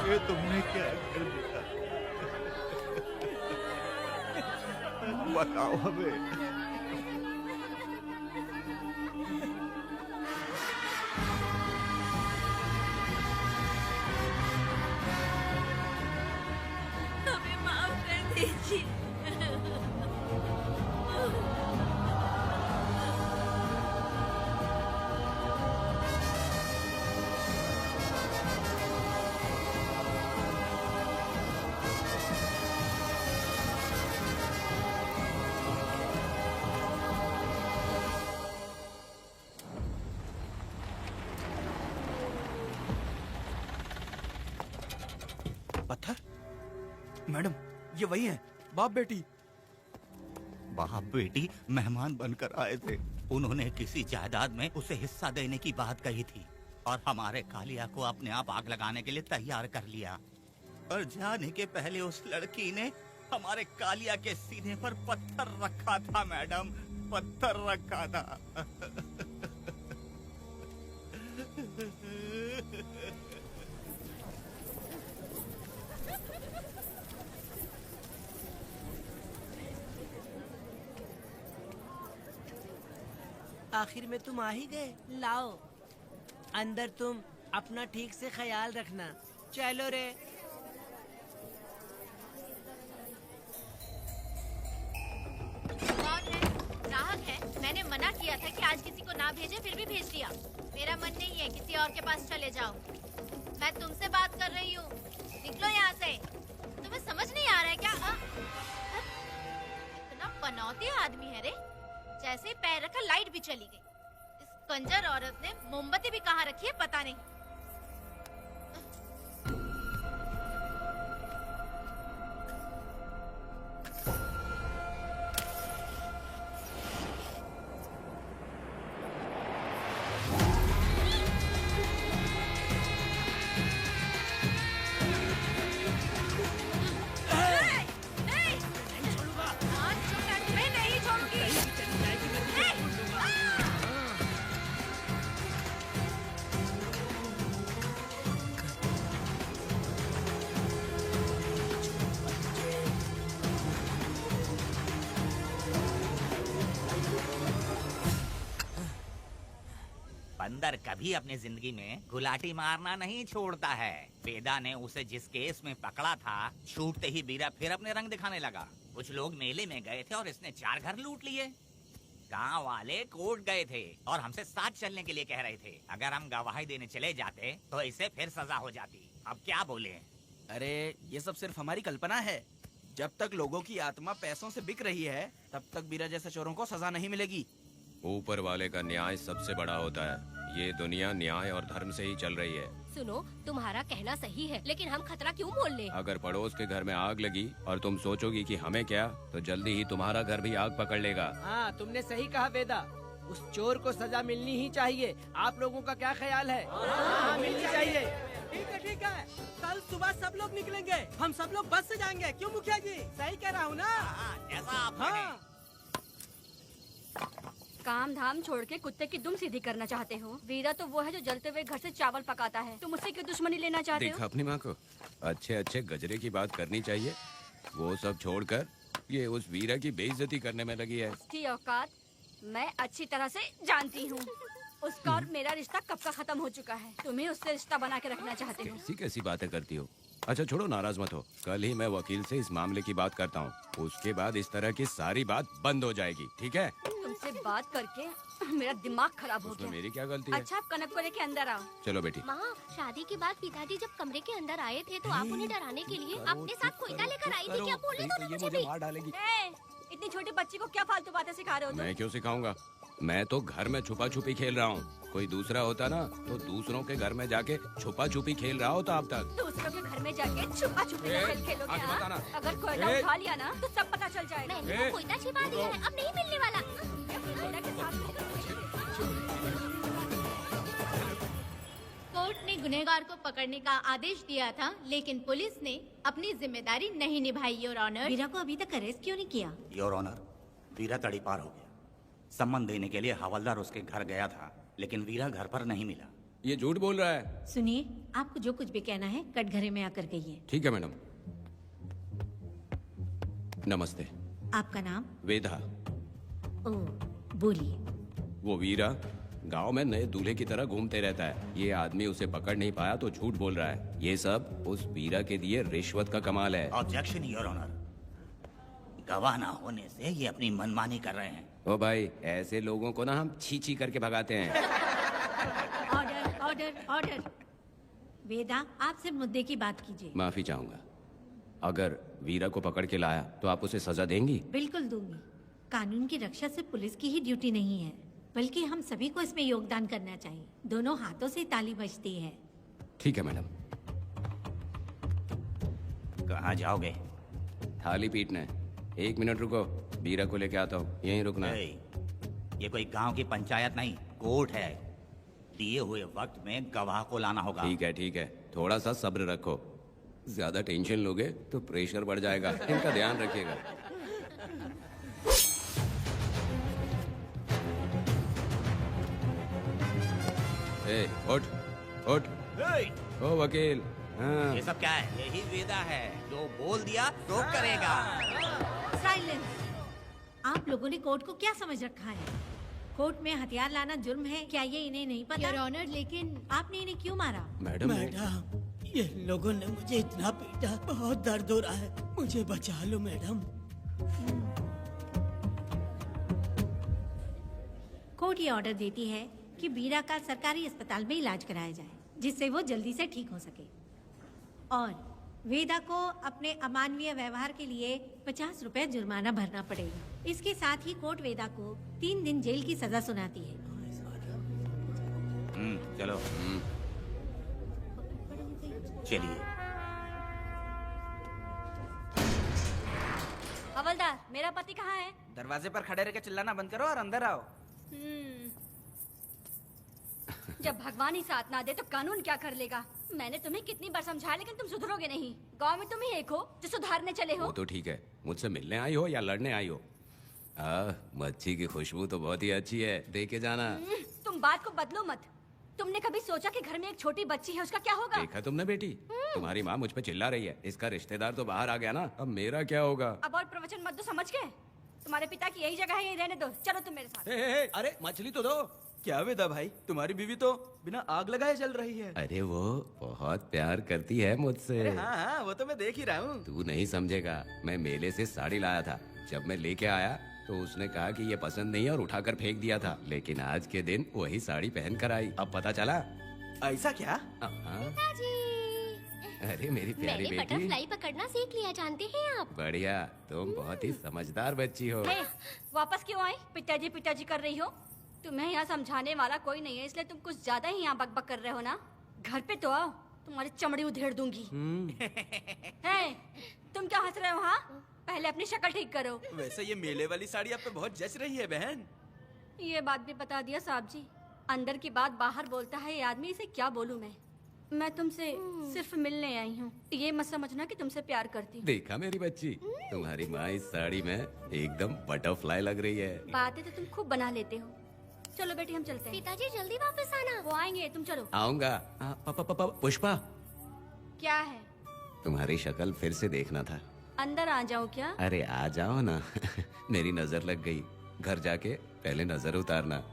ये तुमने क्या कर दिया? बताओ हमें। हमें माफ कर दीजिए। पत्थर? मैडम, ये वही है, बाप बेटी। बाप बेटी मेहमान बनकर आए थे। उन्होंने किसी जायदाद में उसे हिस्सा देने की बात कही थी और हमारे कालिया को अपने आप आग लगाने के लिए तैयार कर लिया। और जाने के पहले उस लड़की ने हमारे कालिया के सीने पर पत्थर रखा था मैडम, पत्थर रखा था। आखिर में तुम आ ही गए। लाओ, अंदर तुम अपना ठीक से ख्याल रखना। चलो रे। कौन है? ग्राहक है। मैंने मना किया था कि आज किसी को ना भेजे, फिर भी भेज दिया। मेरा मन नहीं है, किसी और के पास चले जाओ। मैं तुमसे बात कर रही हूँ, निकलो यहाँ से। तुम्हें समझ नहीं आ रहा है क्या? इतना पनौती आदमी है रे, जैसे ही पैर रखा लाइट भी चली गई। इस कंजर औरत ने मोमबत्ती भी कहाँ रखी है पता नहीं। बंदर कभी अपनी जिंदगी में गुलाटी मारना नहीं छोड़ता है। वेदा ने उसे जिस केस में पकड़ा था, छूटते ही बीरा फिर अपने रंग दिखाने लगा। कुछ लोग मेले में गए थे और इसने 4 घर लूट लिए। गांव वाले कोर्ट गए थे और हमसे साथ चलने के लिए कह रहे थे। अगर हम गवाही देने चले जाते तो इसे फिर सजा हो जाती। अब क्या बोले? अरे ये सब सिर्फ हमारी कल्पना है। जब तक लोगों की आत्मा पैसों से बिक रही है तब तक वीरा जैसे चोरों को सजा नहीं मिलेगी। ऊपर वाले का न्याय सबसे बड़ा होता है। ये दुनिया न्याय और धर्म से ही चल रही है। सुनो, तुम्हारा कहना सही है, लेकिन हम खतरा क्यों मोल लें? अगर पड़ोस के घर में आग लगी और तुम सोचोगी कि हमें क्या, तो जल्दी ही तुम्हारा घर भी आग पकड़ लेगा। हाँ, तुमने सही कहा वेदा। उस चोर को सजा मिलनी ही चाहिए। आप लोगों का क्या ख्याल है? हाँ, मिलनी चाहिए। ठीक है। कल सुबह सब लोग निकलेंगे। हम सब लोग बस से जाएंगे। क्यों मुखिया जी? सही कह रहा हूँ ना? ऐसा आप हाँ। काम धाम छोड़ के कुत्ते की दुम सीधी करना चाहते हो? वीरा तो वो है जो जलते हुए घर से चावल पकाता है। तुम उससे क्यों दुश्मनी लेना चाहते देखा हो? अपनी माँ को, अच्छे अच्छे गजरे की बात करनी चाहिए। वो सब छोड़कर ये उस वीरा की बेइज्जती करने में लगी है। उसकी औकात मैं अच्छी तरह से जानती हूँ। उसका और मेरा रिश्ता कब का खत्म हो चुका है। तुम्हें उससे रिश्ता बना के रखना चाहते हो। कैसी कैसी बातें करती हो। अच्छा छोड़ो, नाराज मत हो। कल ही मैं वकील से इस मामले की बात करता हूँ। उसके बाद इस तरह की सारी बात बंद हो जाएगी, ठीक है? तुमसे बात करके मेरा दिमाग खराब हो गया। मेरी क्या गलती है? अच्छा, आप कनक को लेके अंदर आओ। चलो बेटी। माँ, शादी के बाद पिताजी जब कमरे के अंदर आए थे तो आप उन्हें डराने के लिए अपने साथ कोयता लेकर आई थी। क्या बोले तो मुझे भी? मार डालेगी। इतनी छोटी बच्ची को क्या फालतू बातें सिखा रहे हो तुम? मैं क्यों सिखाऊंगा? मैं तो घर में छुपा छुपी खेल रहा हूँ। कोई दूसरा होता ना तो दूसरों के घर में जाके छुपा छुपी खेल रहा होता अब तक। दूसरों के घर में जाके छुपा छुपी खेल खेलोगे? हाँ? अगर कोयला उठा लिया ना तो सब पता चल जाएगा। मैंने तो कोयता छिपा दिया है, अब नहीं मिलने वाला। कोर्ट ने गुनहगार को पकड़ने का आदेश दिया था, लेकिन पुलिस ने अपनी जिम्मेदारी नहीं निभाई। योर ऑनर, वीरा को अभी तक अरेस्ट क्यों नहीं किया? योर ऑनर, वीरा तड़ीपार हो गया। सम्मान देने के लिए हवलदार उसके घर गया था, लेकिन वीरा घर पर नहीं मिला। ये झूठ बोल रहा है। सुनिए, आपको जो कुछ भी कहना है कटघरे में आकर कहिए। ठीक है मैडम। नमस्ते। आपका नाम? वेदा। ओ, बोलिए। वो वीरा गांव में नए दूल्हे की तरह घूमते रहता है। ये आदमी उसे पकड़ नहीं पाया तो झूठ बोल रहा है। ये सब उस वीरा के दिए रिश्वत का कमाल है। Objection your honour. गवाह ना होने से ये अपनी मनमानी कर रहे हैं। ओ भाई, ऐसे लोगों को ना हम छी छी करके भगाते हैं। Order, order, order. वेदा, आपसे मुद्दे की बात कीजिए। माफी चाहूंगा। अगर वीरा को पकड़ के लाया तो आप उसे सजा देंगी? बिल्कुल दूंगी। कानून की रक्षा सिर्फ पुलिस की ही ड्यूटी नहीं है, बल्कि हम सभी को इसमें योगदान करना चाहिए। दोनों हाथों से ताली बजती है। ठीक है मैडम। कहाँ जाओगे? थाली पीटने। 1 मिनट रुको, वीरा को लेके आता हूँ। यहीं रुकना है। ये कोई गांव की पंचायत नहीं, कोर्ट है। दिए हुए वक्त में गवाह को लाना होगा। ठीक है। थोड़ा सा सब्र रखो। ज्यादा टेंशन लोगे तो प्रेशर बढ़ जाएगा। इनका ध्यान रखिएगा। उठ। ओ वकील। हाँ। ये सब क्या है? यही वेदा है, जो बोल दिया तो करेगा। साइलेंस। आप लोगों ने कोर्ट को क्या समझ रखा है? कोर्ट में हथियार लाना जुर्म है, क्या ये इन्हें नहीं पता? योर ऑनर, लेकिन आपने इन्हें क्यों मारा? मैडम, ये लोगों ने मुझे इतना पीटा, बहुत दर्द हो रहा है। मुझे बचा लो मैडम। कोर्ट ये ऑर्डर देती है कि वीरा का सरकारी अस्पताल में इलाज कराया जाए, जिससे वो जल्दी से ठीक हो सके। और वेदा को अपने अमानवीय व्यवहार के लिए 50 रुपए जुर्माना भरना पड़ेगा। इसके साथ ही कोर्ट वेदा को 3 दिन जेल की सजा सुनाती है। चलो। चलिए। हवलदार, मेरा पति कहाँ है? दरवाजे पर खड़े रह के चिल्लाना बंद करो और अंदर आओ। जब भगवान ही साथ ना दे तो कानून क्या कर लेगा? मैंने तुम्हें कितनी बार समझाया, लेकिन तुम सुधरोगे नहीं। गांव में तुम ही एक हो जो सुधारने चले हो। वो तो ठीक है। मुझसे मिलने आई हो या लड़ने आई हो? मच्छी की खुशबू तो बहुत ही अच्छी है, दे के जाना। तुम बात को बदलो मत। तुमने कभी सोचा कि घर में एक छोटी बच्ची है, उसका क्या होगा? देखा तुमने बेटी, तुम्हारी माँ मुझ पे चिल्ला रही है। इसका रिश्तेदार तो बाहर आ गया ना, अब मेरा क्या होगा? अब और प्रवचन मत दो, समझ गए? तुम्हारे पिता की यही जगह है, यही रहने दो। चलो तुम मेरे साथ। अरे मछली तो दो। क्या वेदा भाई, तुम्हारी बीवी तो बिना आग लगाए जल रही है। अरे वो बहुत प्यार करती है मुझसे। अरे हाँ, वो तो मैं देख ही रहा हूँ। तू नहीं समझेगा। मैं मेले से साड़ी लाया था। जब मैं लेके आया तो उसने कहा कि ये पसंद नहीं है और उठाकर फेंक दिया था। लेकिन आज के दिन वही साड़ी पहन कर आई। अब पता चला। ऐसा क्या? हाँ। पिताजी। अरे मेरी प्यारी मैंने बेटी, बटरफ्लाई पकड़ना सीख लिया, जानते हैं आप। बढ़िया, तुम बहुत ही समझदार बच्ची हो। हे, वापस क्यों आई? पिताजी पिताजी कर रही हो? तुम्हें यहाँ समझाने वाला कोई नहीं है, इसलिए तुम कुछ ज्यादा ही यहाँ बकबक कर रहे हो ना। घर पे तो आओ, तुम्हारी चमड़ी उधेड़ दूंगी। हे, तुम क्या हंस रहे हो? हाँ, पहले अपनी शक्ल ठीक करो। वैसे ये मेले वाली साड़ी आप पे बहुत जच रही है बहन। ये बात भी बता दिया साहब जी, अंदर की बात बाहर बोलता है ये आदमी, इसे क्या बोलूं मैं तुमसे सिर्फ मिलने आई हूँ, ये मत समझना कि तुमसे प्यार करती हूँ। देखा मेरी बच्ची, तुम्हारी माँ इस साड़ी में एकदम बटरफ्लाई लग रही है। बातें तो तुम खूब बना लेते हो। चलो बेटी हम चलते हैं। पिताजी जल्दी वापस आना। वो आएंगे, तुम चलो। आऊंगा। पुष्पा, क्या है? तुम्हारी शक्ल फिर से देखना था। अंदर आ जाओ क्या? अरे आ जाओ ना। मेरी नजर लग गई, घर जाके पहले नजर उतारना।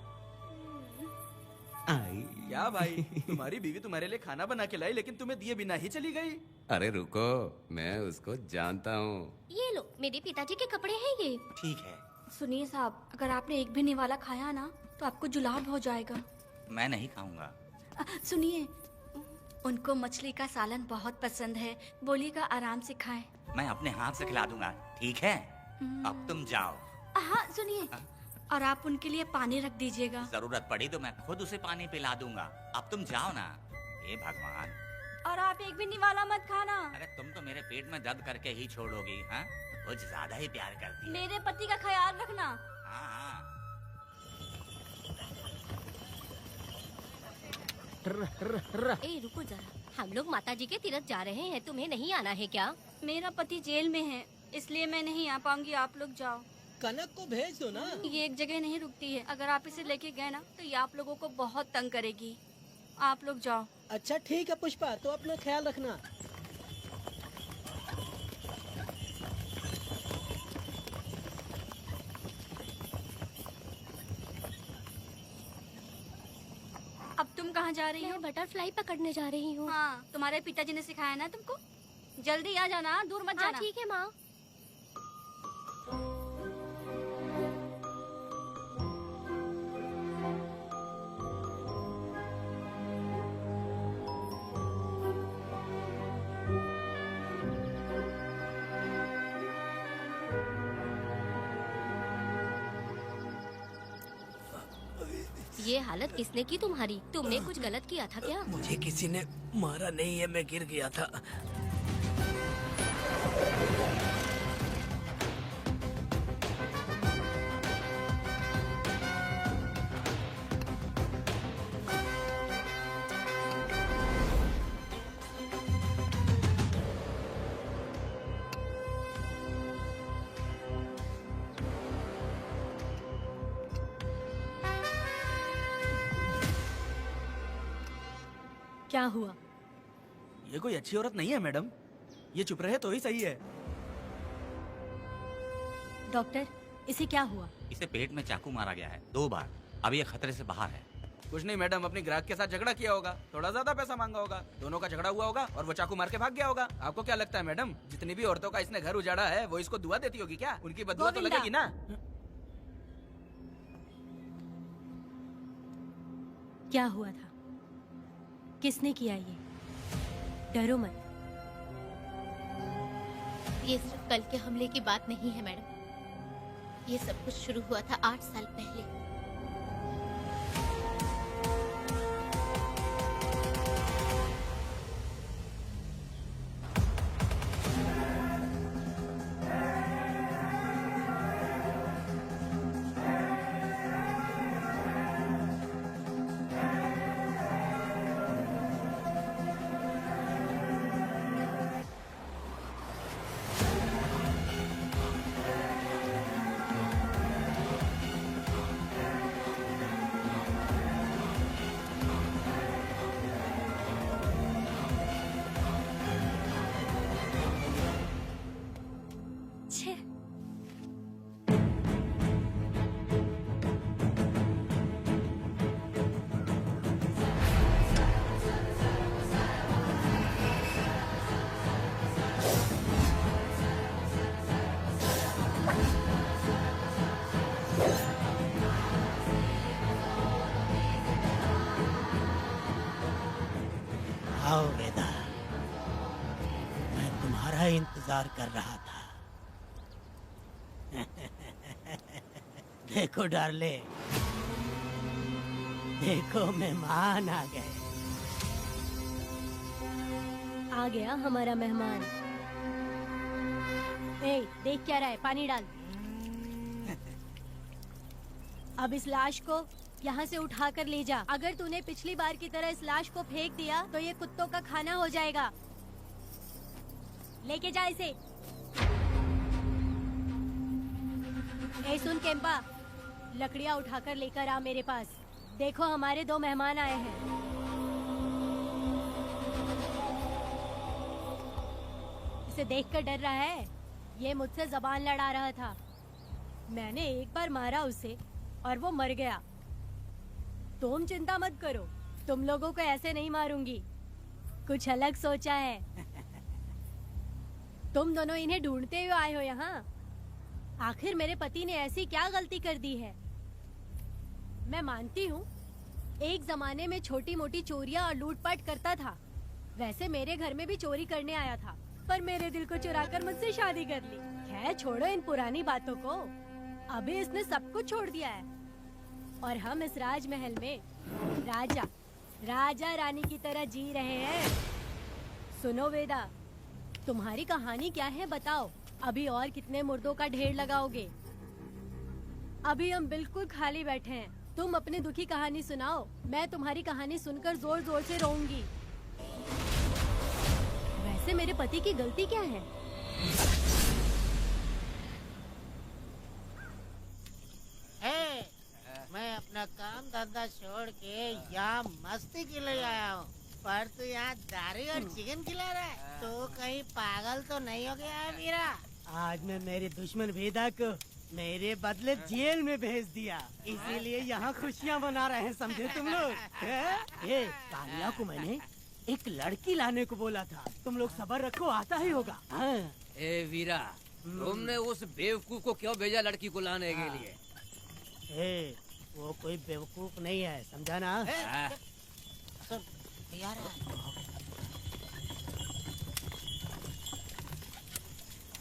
क्या भाई, तुम्हारी बीवी तुम्हारे लिए खाना बना के लाई लेकिन तुम्हें दिए बिना ही चली गई। अरे रुको, मैं उसको जानता हूँ। ये लो, मेरे पिताजी के कपड़े हैं ये। ठीक है। सुनिए साहब, अगर आपने एक भी निवाला खाया ना तो आपको जुलाब हो जाएगा। मैं नहीं खाऊंगा। सुनिए, उनको मछली का सालन बहुत पसंद है, बोलिएगा आराम से खाएं। मैं अपने हाथ से खिला दूंगा, ठीक है? अब तुम जाओ। हाँ सुनिए, और आप उनके लिए पानी रख दीजिएगा। जरूरत पड़ी तो मैं खुद उसे पानी पिला दूंगा। अब तुम जाओ ना। हे भगवान। और आप एक भी निवाला मत खाना। अरे तुम तो मेरे पेट में दर्द करके ही छोड़ोगी, हाँ? कुछ ज्यादा ही प्यार करती है। मेरे पति का ख्याल रखना। हाँ हाँ। ए रुको जरा, हम लोग माता जी के तीर्थ जा रहे हैं, तुम्हें नहीं आना है क्या? मेरा पति जेल में है, इसलिए मैं नहीं आ पाऊंगी, आप लोग जाओ। कनक को भेज दो ना। ये एक जगह नहीं रुकती है, अगर आप इसे लेके गए ना तो ये आप लोगों को बहुत तंग करेगी। आप लोग जाओ। अच्छा ठीक है पुष्पा, तो अपना ख्याल रखना। अब तुम कहाँ जा रही हो? मैं बटरफ्लाई पकड़ने जा रही हूँ। हाँ, तुम्हारे पिताजी ने सिखाया ना तुमको। जल्दी आ जाना, दूर मत जाना। ठीक है माँ। ये हालत किसने की तुम्हारी? तुमने कुछ गलत किया था क्या? मुझे किसी ने मारा नहीं है, मैं गिर गया था। क्या हुआ? ये कोई अच्छी औरत नहीं है मैडम, ये चुप रहे तो ही सही है। डॉक्टर, इसे क्या हुआ? इसे पेट में चाकू मारा गया है 2 बार। अब ये खतरे से बाहर है। कुछ नहीं मैडम, अपने ग्राहक के साथ झगड़ा किया होगा, थोड़ा ज्यादा पैसा मांगा होगा, दोनों का झगड़ा हुआ होगा और वो चाकू मार के भाग गया होगा। आपको क्या लगता है मैडम, जितनी भी औरतों का इसने घर उजाड़ा है वो इसको दुआ देती होगी क्या? उनकी बदुआ तो लगेगी ना। क्या हुआ था? किसने किया ये? डरो मत। ये सिर्फ कल के हमले की बात नहीं है मैडम, ये सब कुछ शुरू हुआ था 8 साल पहले। आओ वेदा, का इंतजार कर रहा था। देखो डार्ले, देखो मेहमान आ गए। आ गया हमारा मेहमान। ए, देख क्या रहा है, पानी डाल। अब इस लाश को यहाँ से उठाकर ले जा। अगर तूने पिछली बार की तरह इस लाश को फेंक दिया तो ये कुत्तों का खाना हो जाएगा। लेके जा इसे। ए सुन केम्पा, लकड़ियाँ उठाकर लेकर आ मेरे पास। देखो हमारे 2 मेहमान आए हैं। इसे देखकर डर रहा है? ये मुझसे जबान लड़ा रहा था। मैंने एक बार मारा उसे और वो मर गया। तुम चिंता मत करो, तुम लोगों को ऐसे नहीं मारूंगी। कुछ अलग सोचा है। तुम दोनों इन्हें ढूंढते हुए आए हो यहाँ। आखिर मेरे पति ने ऐसी क्या गलती कर दी है? मैं मानती हूँ एक जमाने में छोटी मोटी चोरियाँ और लूटपाट करता था। वैसे मेरे घर में भी चोरी करने आया था, पर मेरे दिल को चुराकर मुझसे शादी कर ली। खैर छोड़ो इन पुरानी बातों को। अभी इसने सब कुछ छोड़ दिया है और हम इस राजमहल में राजा रानी की तरह जी रहे हैं। सुनो वेदा, तुम्हारी कहानी क्या है बताओ। अभी और कितने मुर्दों का ढेर लगाओगे? अभी हम बिल्कुल खाली बैठे हैं। तुम अपनी दुखी कहानी सुनाओ। मैं तुम्हारी कहानी सुनकर जोर जोर से रोऊंगी। वैसे मेरे पति की गलती क्या है? मैं अपना काम धंधा छोड़ के यहाँ मस्ती के लिए आया हूँ, पर तू यहाँ दारू और चिकन खिला रहा है। तो कहीं पागल तो नहीं हो गया है वीरा? आज मैं मेरे दुश्मन वेदा को मेरे बदले जेल में भेज दिया, इसीलिए यहाँ खुशियाँ मना रहे हैं, समझे तुम लोग? ये कालिया को मैंने एक लड़की लाने को बोला था। तुम लोग सब्र रखो, आता ही होगा। ए वीरा, तुमने उस बेवकूफ को क्यों भेजा लड़की को लाने के लिए? वो कोई बेवकूफ नहीं है, समझा ना? यार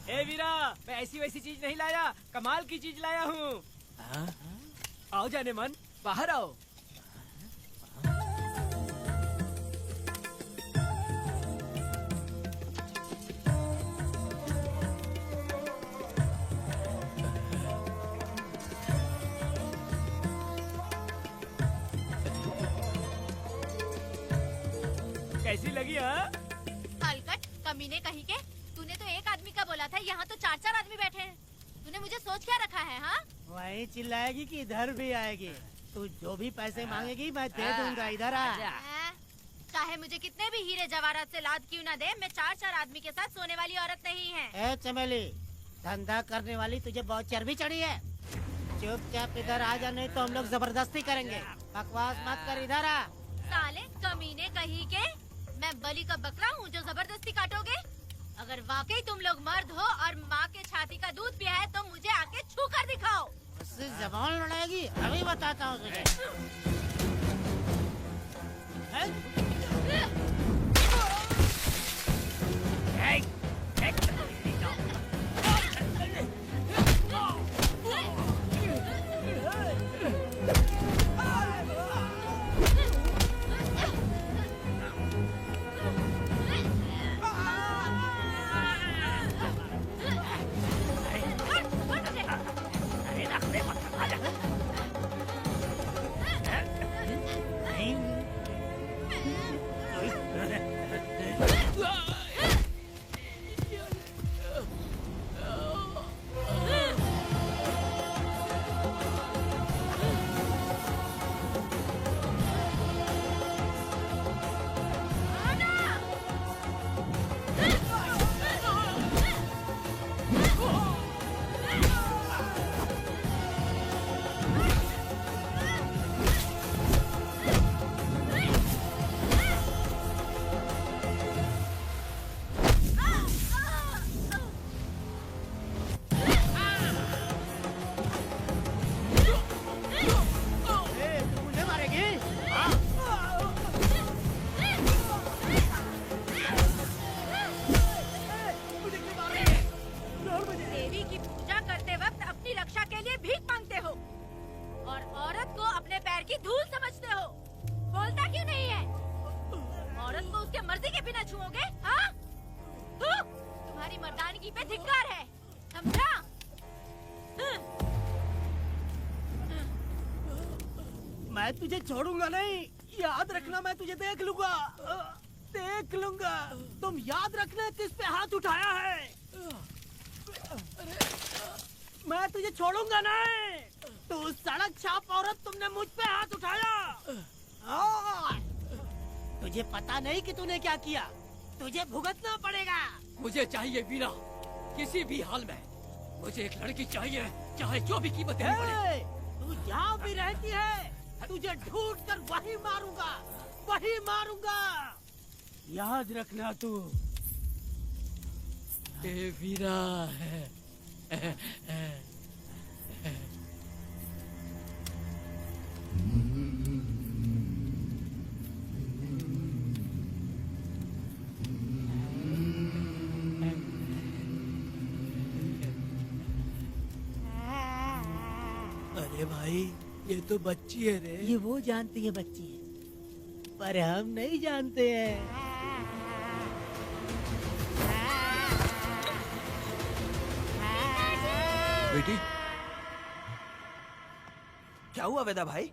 ए वीरा, मैं ऐसी वैसी चीज नहीं लाया, कमाल की चीज लाया हूँ। आओ जाने मन, बाहर आओ। कैसी लगी? हलकट कमीने कहीं के। तूने तो एक आदमी का बोला था, यहाँ तो 4-4 आदमी बैठे हैं। तूने मुझे सोच क्या रखा है? हाँ, वही चिल्लाएगी कि इधर भी आएगी? तू जो भी पैसे मांगेगी मैं दे दूंगा, इधर आ। चाहे मुझे कितने भी हीरे जवाहरात से लाद क्यों ना दे, मैं 4-4 आदमी के साथ सोने वाली औरत नहीं है। ए चमेली, धंधा करने वाली तुझे बहुत चर्बी चढ़ी है। चुपचाप इधर आ जा, नहीं तो हम लोग जबरदस्ती करेंगे। बकवास मत कर, इधर आ। साले कमीने कहीं के, मैं बलि का बकरा हूँ जो जबरदस्ती काटोगे? अगर वाकई तुम लोग मर्द हो और माँ के छाती का दूध पिया है तो मुझे आके छू कर दिखाओ। उससे जबान लड़ाएगी, अभी बताता हूँ तुझे। बोलता क्यों नहीं है? औरत को उसके मर्जी के बिना छुओगे? हाँ? तुम्हारी मर्दानगी पे धिक्कार है, समझा? मैं तुझे छोड़ूंगा नहीं, याद रखना। मैं तुझे देख लूंगा, देख लूंगा। तुम याद रखना किस पे हाथ उठाया है। मैं तुझे छोड़ूंगा नहीं। तू सड़क छाप औरत, तुमने मुझ पे हाथ उठाया। तुझे पता नहीं कि तूने क्या किया। तुझे भुगतना पड़ेगा। मुझे चाहिए वीरा, किसी भी हाल में मुझे एक लड़की चाहिए, चाहे जो भी कीमत देनी पड़े। तू जहाँ भी रहती है, तुझे ढूंढ कर वही मारूंगा, वही मारूंगा। याद रखना तू। ए वीरा है। अरे भाई, ये तो बच्ची है रे। ये वो जानती है बच्ची है, पर हम नहीं जानते हैं। बेटी, क्या हुआ वेदा भाई?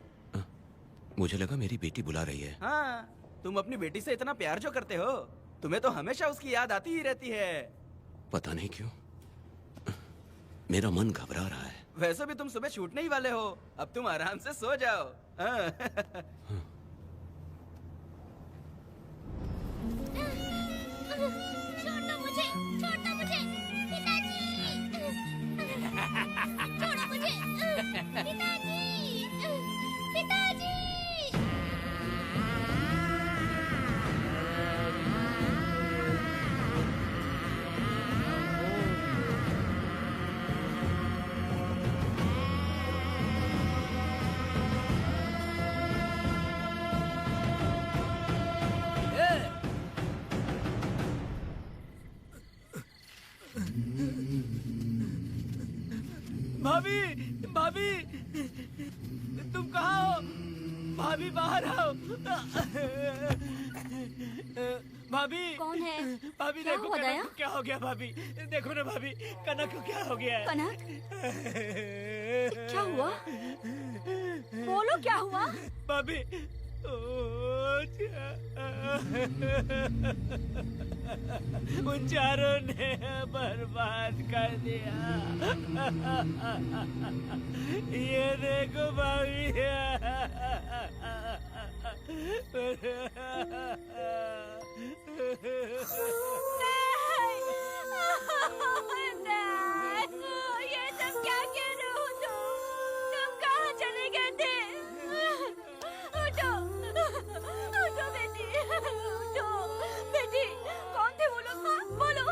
मुझे लगा मेरी बेटी बुला रही है। हाँ, तुम अपनी बेटी से इतना प्यार जो करते हो, तुम्हें तो हमेशा उसकी याद आती ही रहती है। पता नहीं क्यों मेरा मन घबरा रहा है। वैसे भी तुम सुबह छूटने ही वाले हो, अब तुम आराम से सो जाओ। हाँ। छोड़ो मुझे, छोड़ो मुझे, पिताजी। छोड़ो मुझे, पिताजी, पिताजी। भाभी, भाभी, तुम कहाँ हो? भाभी बाहर आओ। भाभी कौन है? भाभी क्या देखो हुआ कनक दया? को क्या हो गया। भाभी देखो ना भाभी, कनक को क्या हो गया है। कनक, क्या हुआ? बोलो क्या हुआ? भाभी उन चारों ने बर्बाद कर दिया। ये देखो भाभी। ये सब क्या कह रहे हो तुम कहाँ चले गए थे? उठो, उठो बेटी, उठो बेटी। कौन थे वो लोग? बोलो,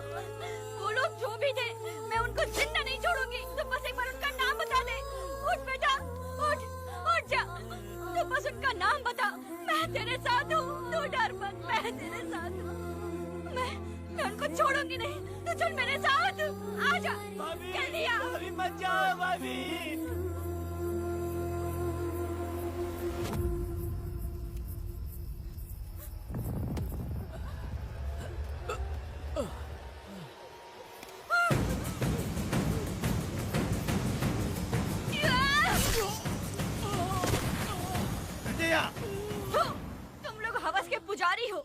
वो लोग जो भी थे, मैं उनको जिंदा नहीं छोड़ूंगी। तुम बस एक बार उनका नाम बता दे। उठ बेटा, उठ, उठ जा। तुम बस उनका नाम बता, मैं तेरे साथ हूँ। तू डर मत, मैं तेरे साथ हूँ। मैं उनको छोड़ूंगी नहीं। तू चल मेरे साथ, आजा जल्दी आ। भाभी मत जाओ भाभी। तुम लोग हवस के पुजारी हो।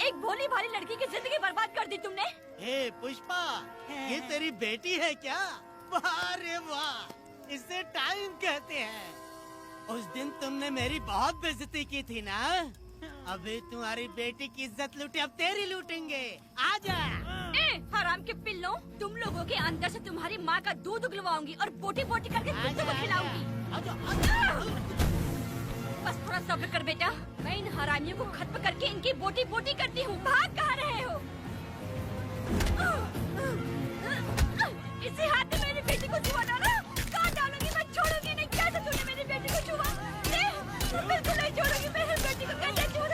एक भोली भाली लड़की की जिंदगी बर्बाद कर दी तुमने। हे पुष्पा, ये तेरी बेटी है क्या? वाह रे वाह, इसे टाइम कहते हैं। उस दिन तुमने मेरी बहुत बेइज्जती की थी ना। अभी तुम्हारी बेटी की इज्जत लूटे, अब तेरी लूटेंगे। आजा। हराम के पिल्लों, तुम लोगों के अंदर से तुम्हारी माँ का दूध उगलवाऊंगी और बोटी बोटी करके तुमको खिलाऊंगी। बस थोड़ा सब्र कर बेटा, मैं इन हरामियों को खत्म करके इनकी बोटी बोटी करती हूँ। भाग कहाँ रहे हो? इसी हाथ में मेरी बेटी को छुआ डाला, काट डालूंगी, मैं छोड़ूंगी नहीं। कैसे तूने मेरी बेटी को छुआ? बिल्कुल नहीं छोड़ूंगी मेरी बेटी को। कैसे छोड़?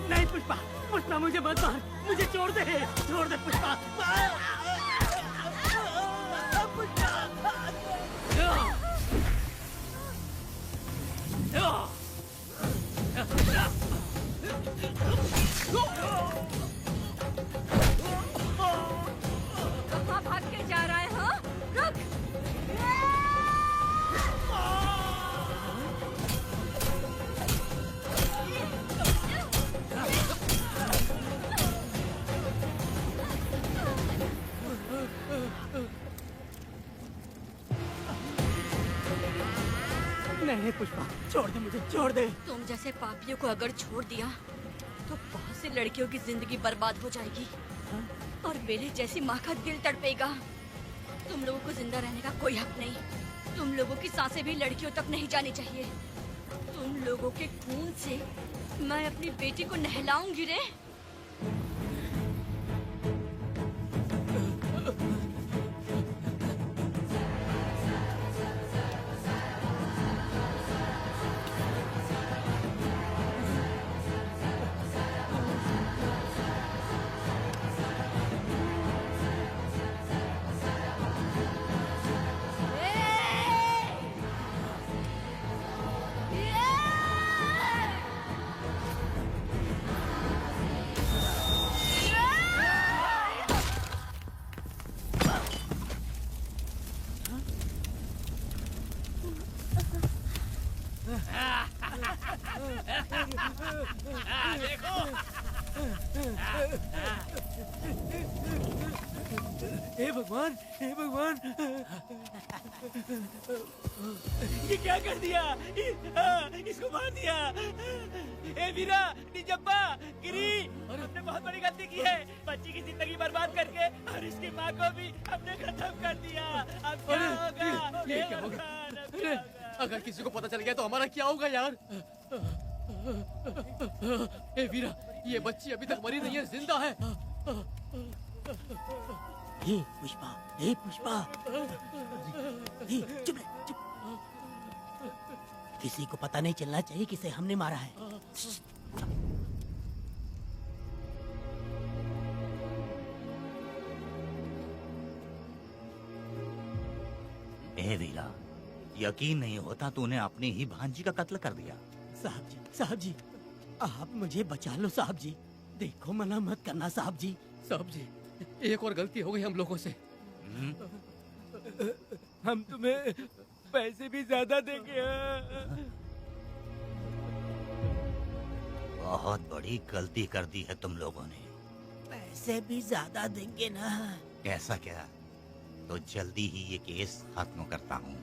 नहीं पुष्पा, पुष्पा मुझे मत मार, मुझे छोड़ दे पुष्पा। नहीं पुष्पा, छोड़ दे मुझे, छोड़ दे। तुम जैसे पापियों को अगर छोड़ दिया तो बहुत सी लड़कियों की जिंदगी बर्बाद हो जाएगी और मेरे जैसी माँ का दिल तड़पेगा। तुम लोगों को जिंदा रहने का कोई हक नहीं। तुम लोगों की सांसें भी लड़कियों तक नहीं जानी चाहिए। तुम लोगों के खून से मैं अपनी बेटी को नहलाऊंगी रे। हे भगवान, हे भगवान, ये क्या कर दिया? इसको मार दिया। ए वीरा, निजब्बा, गिरी, हमने बहुत बड़ी गलती की है। बच्ची की जिंदगी बर्बाद करके और इसकी माँ को भी हमने खत्म कर दिया। अब क्या होगा? ये क्या होगा? अगर किसी को पता चल गया तो हमारा क्या होगा यार? ए वीरा, ये बच्ची अभी तक मरी नहीं है, जिंदा है। हे पुष्पा, हे पुष्पा, हे चुप रह, चुप। किसी को पता नहीं चलना चाहिए किसे हमने मारा है। ए वीरा, यकीन नहीं होता तूने अपनी ही भांजी का कत्ल कर दिया। साहब जी, आप मुझे बचा लो साहब जी। देखो मना मत करना साहब जी। साहब जी, एक और गलती हो गई हम लोगों से। हम तुम्हें पैसे भी ज्यादा देंगे। बहुत बड़ी गलती कर दी है तुम लोगों ने। पैसे भी ज्यादा देंगे ना? ऐसा क्या? तो जल्दी ही ये केस खत्म करता हूँ।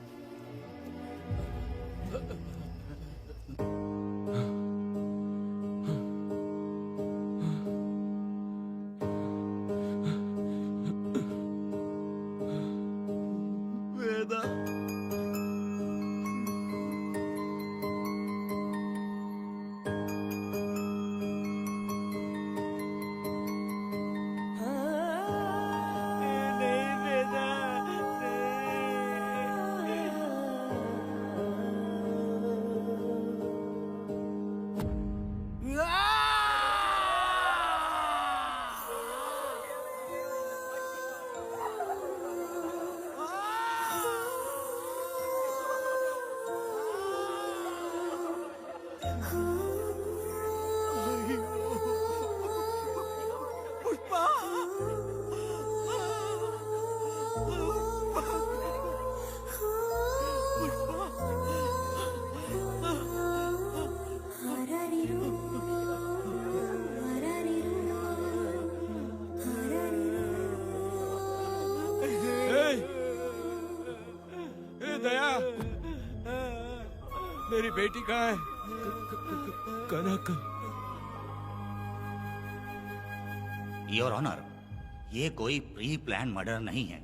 मेरी बेटी कहाँ है? कनक। योर ऑनर, ये कोई प्री प्लान मर्डर नहीं है।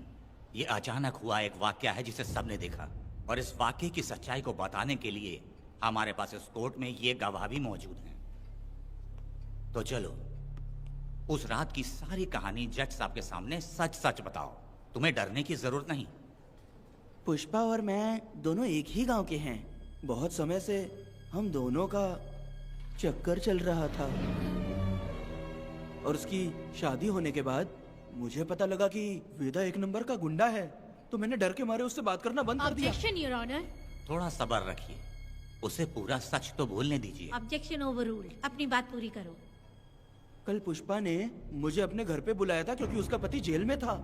ये अचानक हुआ एक वाकया है जिसे सबने देखा, और इस वाकये की सच्चाई को बताने के लिए हमारे पास इस कोर्ट में ये गवाह भी मौजूद हैं। तो चलो उस रात की सारी कहानी जज साहब के सामने सच सच बताओ। तुम्हें डरने की जरूरत नहीं। पुष्पा और मैं दोनों एक ही गांव के हैं। बहुत समय से हम दोनों का चक्कर चल रहा था, और उसकी शादी होने के बाद मुझे पता लगा कि वेदा एक नंबर का गुंडा है, तो मैंने डर के मारे उससे बात करना बंद कर दिया। Objection your honour. थोड़ा सब्र रखिए, उसे पूरा सच तो बोलने दीजिए। Objection overruled. अपनी बात पूरी करो। कल पुष्पा ने मुझे अपने घर पे बुलाया था क्योंकि उसका पति जेल में था।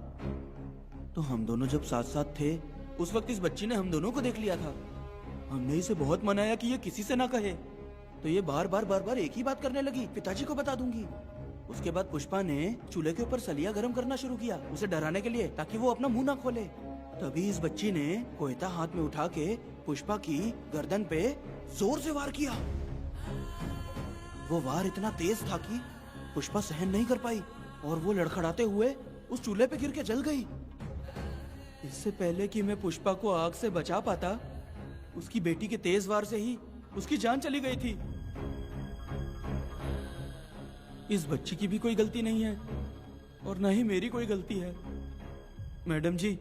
तो हम दोनों जब साथ साथ थे उस वक्त इस बच्ची ने हम दोनों को देख लिया था। हमने इसे बहुत मनाया कि ये किसी से ना कहे, तो ये बार बार एक ही बात करने लगी, पिताजी को बता दूंगी। उसके बाद पुष्पा ने चूल्हे के ऊपर सलिया गर्म करना शुरू किया उसे डराने के लिए, ताकि वो अपना मुंह ना खोले। तभी इस बच्ची ने कोयता हाथ में उठा के पुष्पा की गर्दन पे जोर से वार किया। वो वार इतना तेज था कि पुष्पा सहन नहीं कर पाई और वो लड़खड़ाते हुए उस चूल्हे पे गिर के जल गई। इससे पहले कि मैं पुष्पा को आग से बचा पाता, उसकी बेटी के तेज वार से ही उसकी जान चली गई थी। इस बच्ची की भी कोई गलती नहीं है और न ही मेरी कोई गलती है। मैडम जी,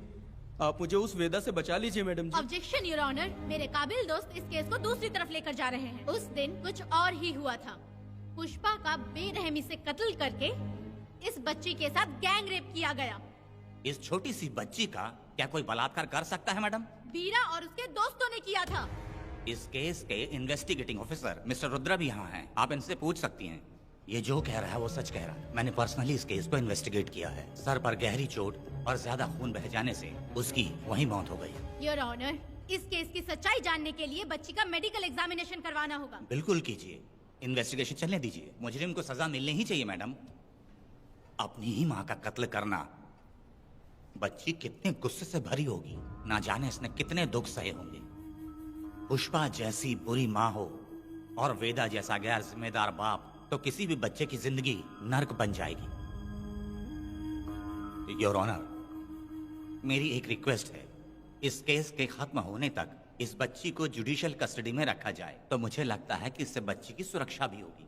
आप मुझे उस वेदा से बचा लीजिए madam ji. Objection your honour, मेरे काबिल दोस्त इस केस को दूसरी तरफ लेकर जा रहे हैं। उस दिन कुछ और ही हुआ था। पुष्पा का बेरहमी से कत्ल करके इस बच्ची के साथ गैंग रेप किया गया। इस छोटी सी बच्ची का क्या कोई बलात्कार कर सकता है मैडम? वीरा और उसके दोस्तों ने किया था। इस केस के इन्वेस्टिगेटिंग ऑफिसर मिस्टर रुद्रा भी यहाँ हैं। आप इनसे पूछ सकती हैं। ये जो कह रहा है वो सच कह रहा है। मैंने पर्सनली इस केस को इन्वेस्टिगेट किया है। सर पर गहरी चोट और ज्यादा खून बह जाने से उसकी वहीं मौत हो गई। योर ऑनर, इस केस की सच्चाई जानने के लिए बच्ची का मेडिकल एग्जामिनेशन करवाना होगा। बिल्कुल कीजिए, इन्वेस्टिगेशन चलने दीजिए। मुजरिम को सजा मिलनी ही चाहिए मैडम। अपनी ही माँ का कत्ल करना, बच्ची कितने गुस्से से भरी होगी, ना जाने इसने कितने दुख सहे होंगे। पुष्पा जैसी बुरी माँ हो और वेदा जैसा गैर जिम्मेदार बाप, तो किसी भी बच्चे की जिंदगी नर्क बन जाएगी। योर ऑनर, मेरी एक रिक्वेस्ट है, इस केस के खत्म होने तक इस बच्ची को जुडिशियल कस्टडी में रखा जाए, तो मुझे लगता है कि इससे बच्ची की सुरक्षा भी होगी।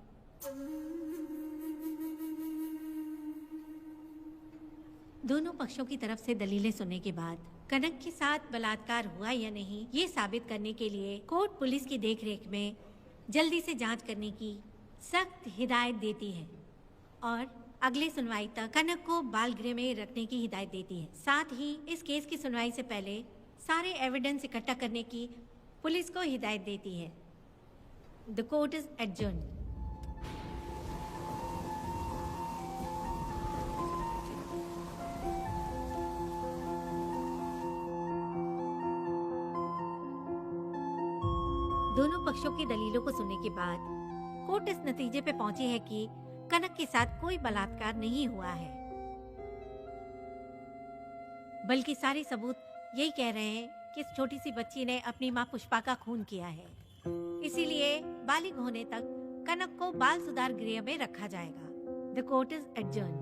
दोनों पक्षों की तरफ से दलीलें सुनने के बाद कनक के साथ बलात्कार हुआ या नहीं, ये साबित करने के लिए कोर्ट पुलिस की देखरेख में जल्दी से जांच करने की सख्त हिदायत देती है और अगले सुनवाई तक कनक को बाल गृह में रखने की हिदायत देती है। साथ ही इस केस की सुनवाई से पहले सारे एविडेंस इकट्ठा करने की पुलिस को हिदायत देती है। The court is adjourned. दोनों पक्षों की दलीलों को सुनने के बाद कोर्ट इस नतीजे पे पहुंची है कि कनक के साथ कोई बलात्कार नहीं हुआ है, बल्कि सारे सबूत यही कह रहे हैं कि इस छोटी सी बच्ची ने अपनी मां पुष्पा का खून किया है। इसीलिए बालिग होने तक कनक को बाल सुधार गृह में रखा जाएगा। The court is adjourned.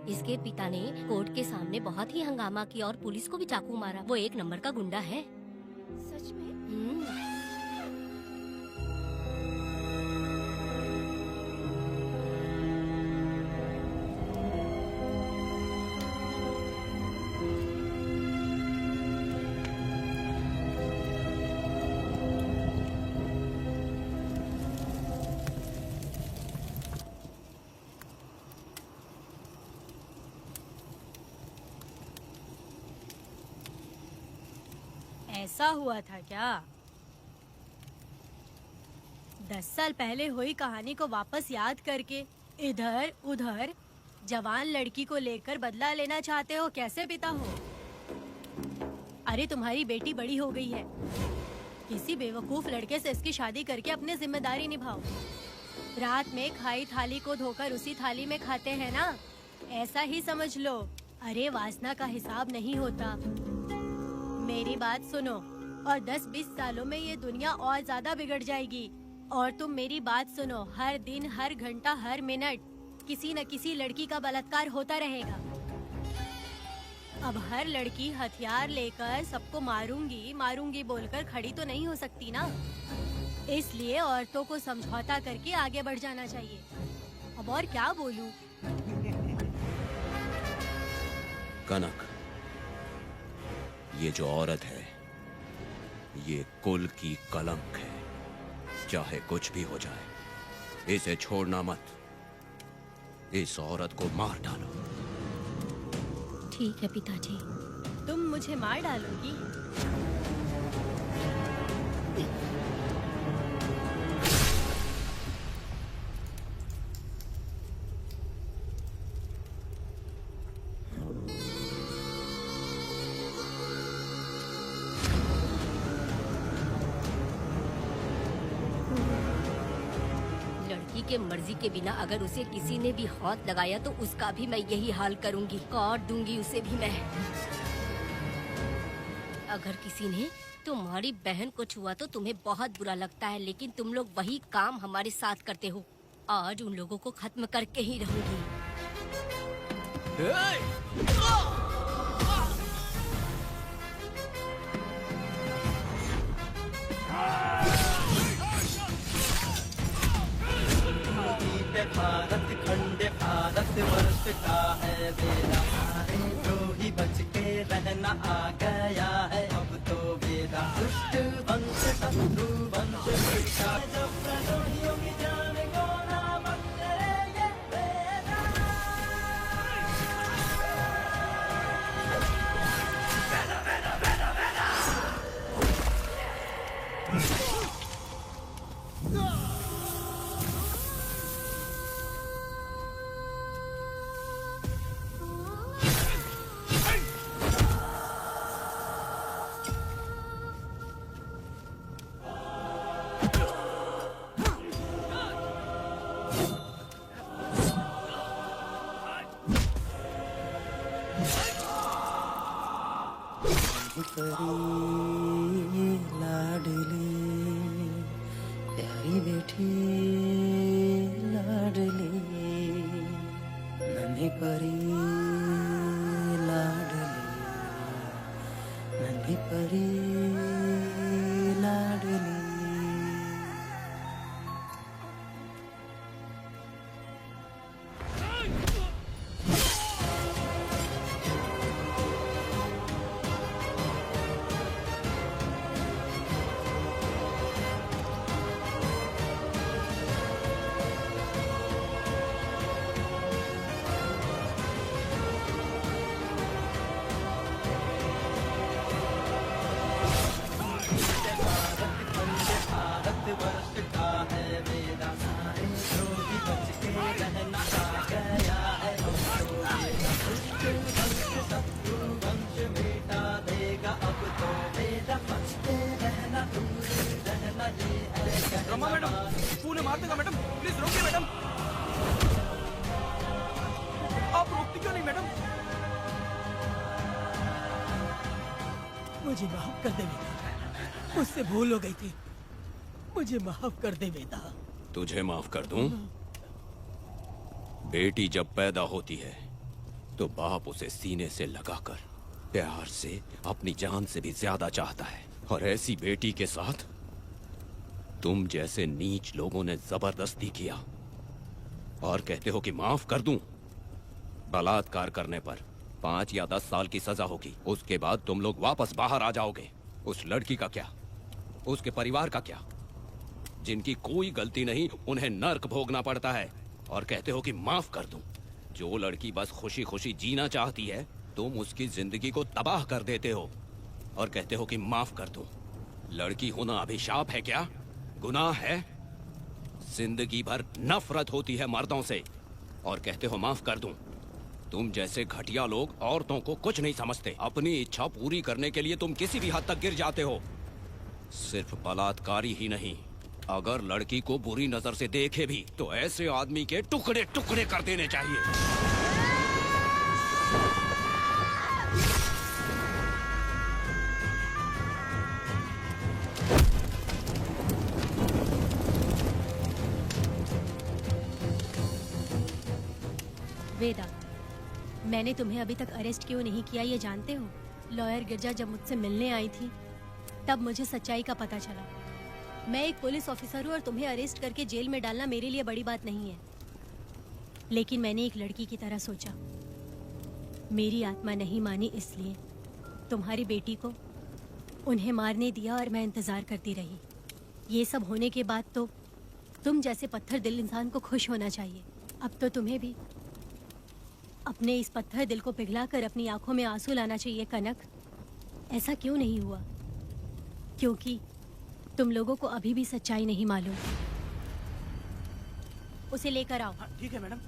इसके पिता ने कोर्ट के सामने बहुत ही हंगामा किया और पुलिस को भी चाकू मारा। वो एक नंबर का गुंडा है। सच में? ऐसा हुआ था क्या? 10 साल पहले हुई कहानी को वापस याद करके इधर उधर जवान लड़की को लेकर बदला लेना चाहते हो? कैसे पिता हो? अरे तुम्हारी बेटी बड़ी हो गई है, किसी बेवकूफ लड़के से इसकी शादी करके अपनी जिम्मेदारी निभाओ। रात में खाई थाली को धोकर उसी थाली में खाते हैं ना, ऐसा ही समझ लो। अरे वासना का हिसाब नहीं होता। मेरी बात सुनो, और 10-20 सालों में ये दुनिया और ज्यादा बिगड़ जाएगी। और तुम मेरी बात सुनो, हर दिन, हर घंटा, हर मिनट किसी न किसी लड़की का बलात्कार होता रहेगा। अब हर लड़की हथियार लेकर सबको मारूंगी मारूंगी बोलकर खड़ी तो नहीं हो सकती ना। इसलिए औरतों को समझौता करके आगे बढ़ जाना चाहिए। अब और क्या बोलूं? कनक, ये जो औरत है, ये कुल की कलंक है। चाहे कुछ भी हो जाए, इसे छोड़ना मत। इस औरत को मार डालो। ठीक है पिताजी। तुम मुझे मार डालोगी? के मर्जी के बिना अगर उसे किसी ने भी हाथ लगाया तो उसका भी मैं यही हाल करूंगी, काट दूंगी उसे भी मैं। अगर किसी ने तुम्हारी बहन को छुआ तो तुम्हें बहुत बुरा लगता है, लेकिन तुम लोग वही काम हमारे साथ करते हो। आज उन लोगों को खत्म करके ही रहूंगी। भारत खंड भारत वर्ष का है बेड़ा, सारे द्रोही बच के रहना आ गया है अब तो बेड़ा। दुष्ट वंश शत्रु वंश मिटा, जब द्रोहियों की जान को ना बख्शे ये बेड़ा। बेड़ा, बेड़ा, बेड़ा, बेड़ा। लाडली प्यारी बेटी लाडली, नन्ही परी लाडली, नन्ही परी लाडली। रमा मैडम, तूने मार देगा मैडम, प्लीज रोकिए मैडम। आप रोकती क्यों नहीं मैडम? मुझे माफ कर दे वेदा, मुझसे भूल हो गई थी, मुझे माफ कर दे वेदा। तुझे माफ कर दूं? बेटी जब पैदा होती है तो बाप उसे सीने से लगाकर प्यार से अपनी जान से भी ज्यादा चाहता है, और ऐसी बेटी के साथ तुम जैसे नीच लोगों ने जबरदस्ती किया और कहते हो कि माफ कर दूं। बलात्कार करने पर 5 या 10 साल की सजा होगी, उसके बाद तुम लोग वापस बाहर आ जाओगे। उस लड़की का क्या, उसके परिवार का क्या? जिनकी कोई गलती नहीं उन्हें नर्क भोगना पड़ता है, और कहते हो कि माफ कर दूं। जो लड़की बस खुशी खुशी जीना चाहती है तुम उसकी जिंदगी को तबाह कर देते हो और कहते हो कि माफ कर दूं। लड़की होना अभिशाप है क्या, गुनाह है? जिंदगी भर नफरत होती है मर्दों से और कहते हो माफ कर दूं। तुम जैसे घटिया लोग औरतों को कुछ नहीं समझते। अपनी इच्छा पूरी करने के लिए तुम किसी भी हद तक गिर जाते हो। सिर्फ बलात्कारी ही नहीं, अगर लड़की को बुरी नजर से देखे भी तो ऐसे आदमी के टुकड़े टुकड़े कर देने चाहिए। वेदा, मैंने तुम्हें अभी तक अरेस्ट क्यों नहीं किया ये जानते हो? लॉयर गिरजा जब मुझसे मिलने आई थी तब मुझे सच्चाई का पता चला। मैं एक पुलिस ऑफिसर हूँ और तुम्हें अरेस्ट करके जेल में डालना मेरे लिए बड़ी बात नहीं है, लेकिन मैंने एक लड़की की तरह सोचा। मेरी आत्मा नहीं मानी, इसलिए तुम्हारी बेटी को उन्हें मारने दिया और मैं इंतजार करती रही। ये सब होने के बाद तो तुम जैसे पत्थर दिल इंसान को खुश होना चाहिए। अब तो तुम्हें भी अपने इस पत्थर दिल को पिघलाकर अपनी आंखों में आंसू लाना चाहिए कनक। ऐसा क्यों नहीं हुआ? क्योंकि तुम लोगों को अभी भी सच्चाई नहीं मालूम। उसे लेकर आओ। ठीक है मैडम।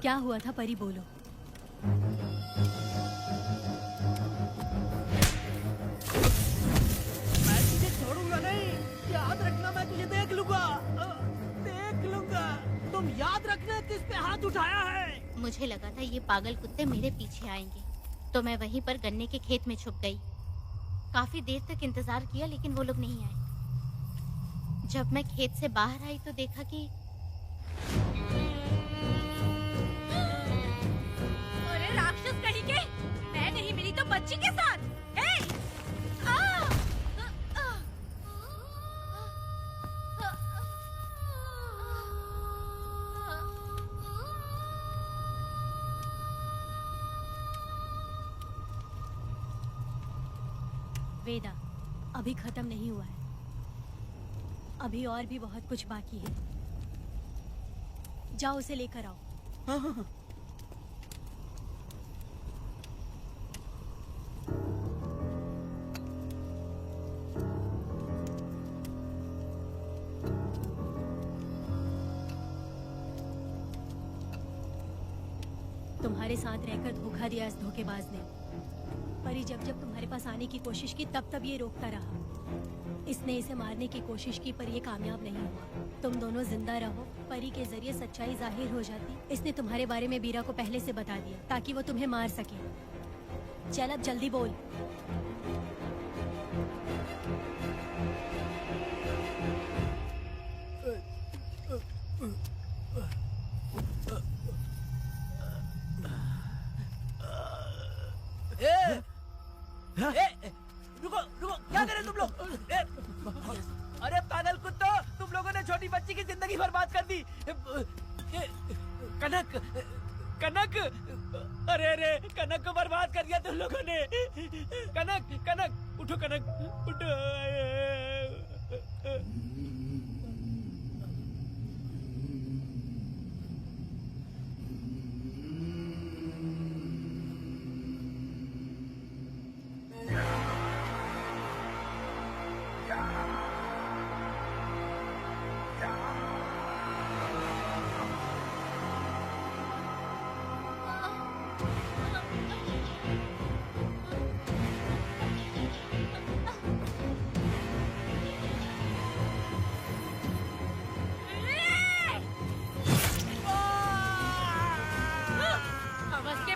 क्या हुआ था परी, बोलो। मैं तुझे छोड़ूंगा नहीं, याद रखना, मैं तुझे देख लूंगा, देख लूंगा। तुम याद रखना किस पे हाथ उठाया है। मुझे लगा था ये पागल कुत्ते मेरे पीछे आएंगे, तो मैं वहीं पर गन्ने के खेत में छुप गई। काफी देर तक इंतजार किया लेकिन वो लोग नहीं आए। जब मैं खेत से बाहर आई तो देखा कि अरे राक्षस कहीं के, मैं नहीं मिली तो बच्ची के साथ। हे! वेदा, अभी खत्म नहीं हुआ है, अभी और भी बहुत कुछ बाकी है। जाओ उसे लेकर आओ। हाँ हाँ हाँ। तुम्हारे साथ रहकर धोखा दिया इस धोखेबाज ने। परी जब जब तुम्हारे पास आने की कोशिश की तब तब ये रोकता रहा। इसने इसे मारने की कोशिश की पर ये कामयाब नहीं हुआ। तुम दोनों जिंदा रहो, परी के जरिए सच्चाई जाहिर हो जाती। इसने तुम्हारे बारे में बीरा को पहले से बता दिया ताकि वो तुम्हें मार सके। चल अब जल्दी बोल। रुको रुको, क्या कर रहे तुम लोग? अरे पागल कुत्तो, तुम लोगों ने छोटी बच्ची की जिंदगी बर्बाद कर दी। कनक कनक, अरे अरे कनक को बर्बाद कर दिया तुम लोगों ने। कनक कनक उठो, कनक उठो।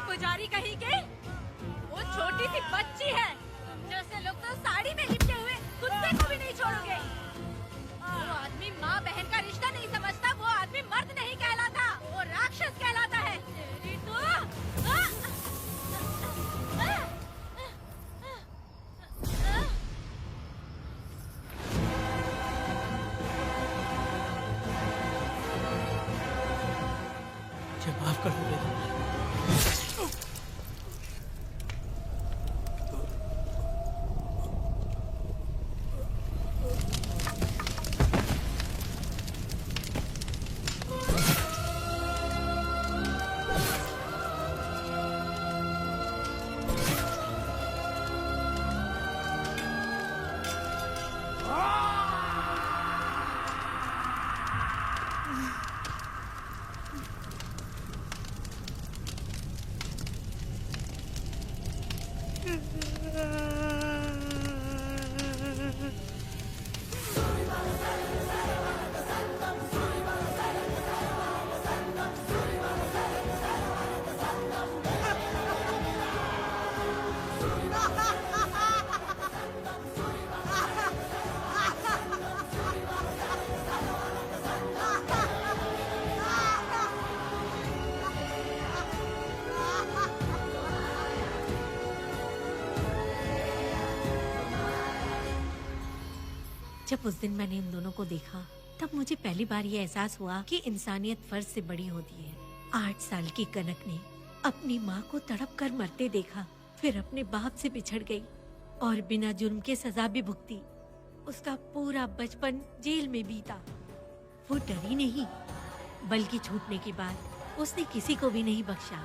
पुजारी कहीं के, वो छोटी सी बच्ची है। जैसे लोग तो साड़ी में लिपटे हुए कुत्ते को भी नहीं छोड़ोगे। वो आदमी माँ बहन का रिश्ता नहीं समझता, वो आदमी मर्द नहीं कहलाता, वो राक्षस कहलाता है। तेरी तो माफ कर दो बेटा। जब उस दिन मैंने इन दोनों को देखा तब मुझे पहली बार ये एहसास हुआ कि इंसानियत फर्ज से बड़ी होती है। 8 साल की कनक ने अपनी माँ को तड़प कर मरते देखा, फिर अपने बाप से बिछड़ गई और बिना जुर्म के सजा भी भुगती। उसका पूरा बचपन जेल में बीता। वो डरी नहीं, बल्कि छूटने के बाद उसने किसी को भी नहीं बख्शा।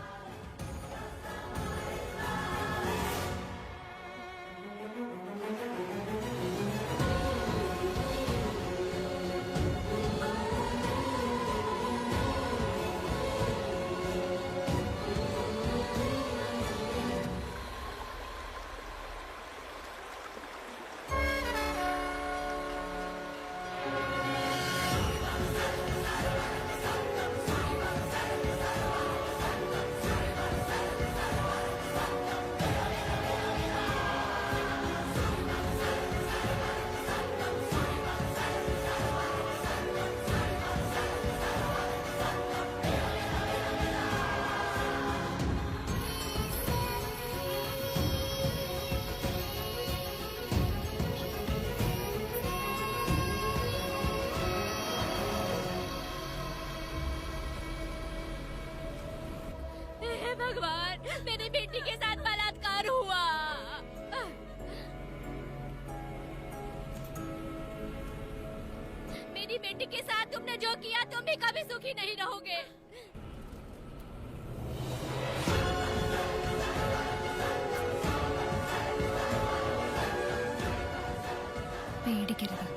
मेरी बेटी के साथ तुमने जो किया तुम भी कभी सुखी नहीं रहोगे। पेड़ गिर गया।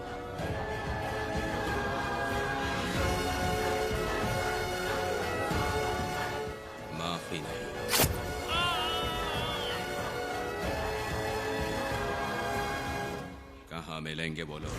माफी नहीं। कहाँ मिलेंगे बोलो।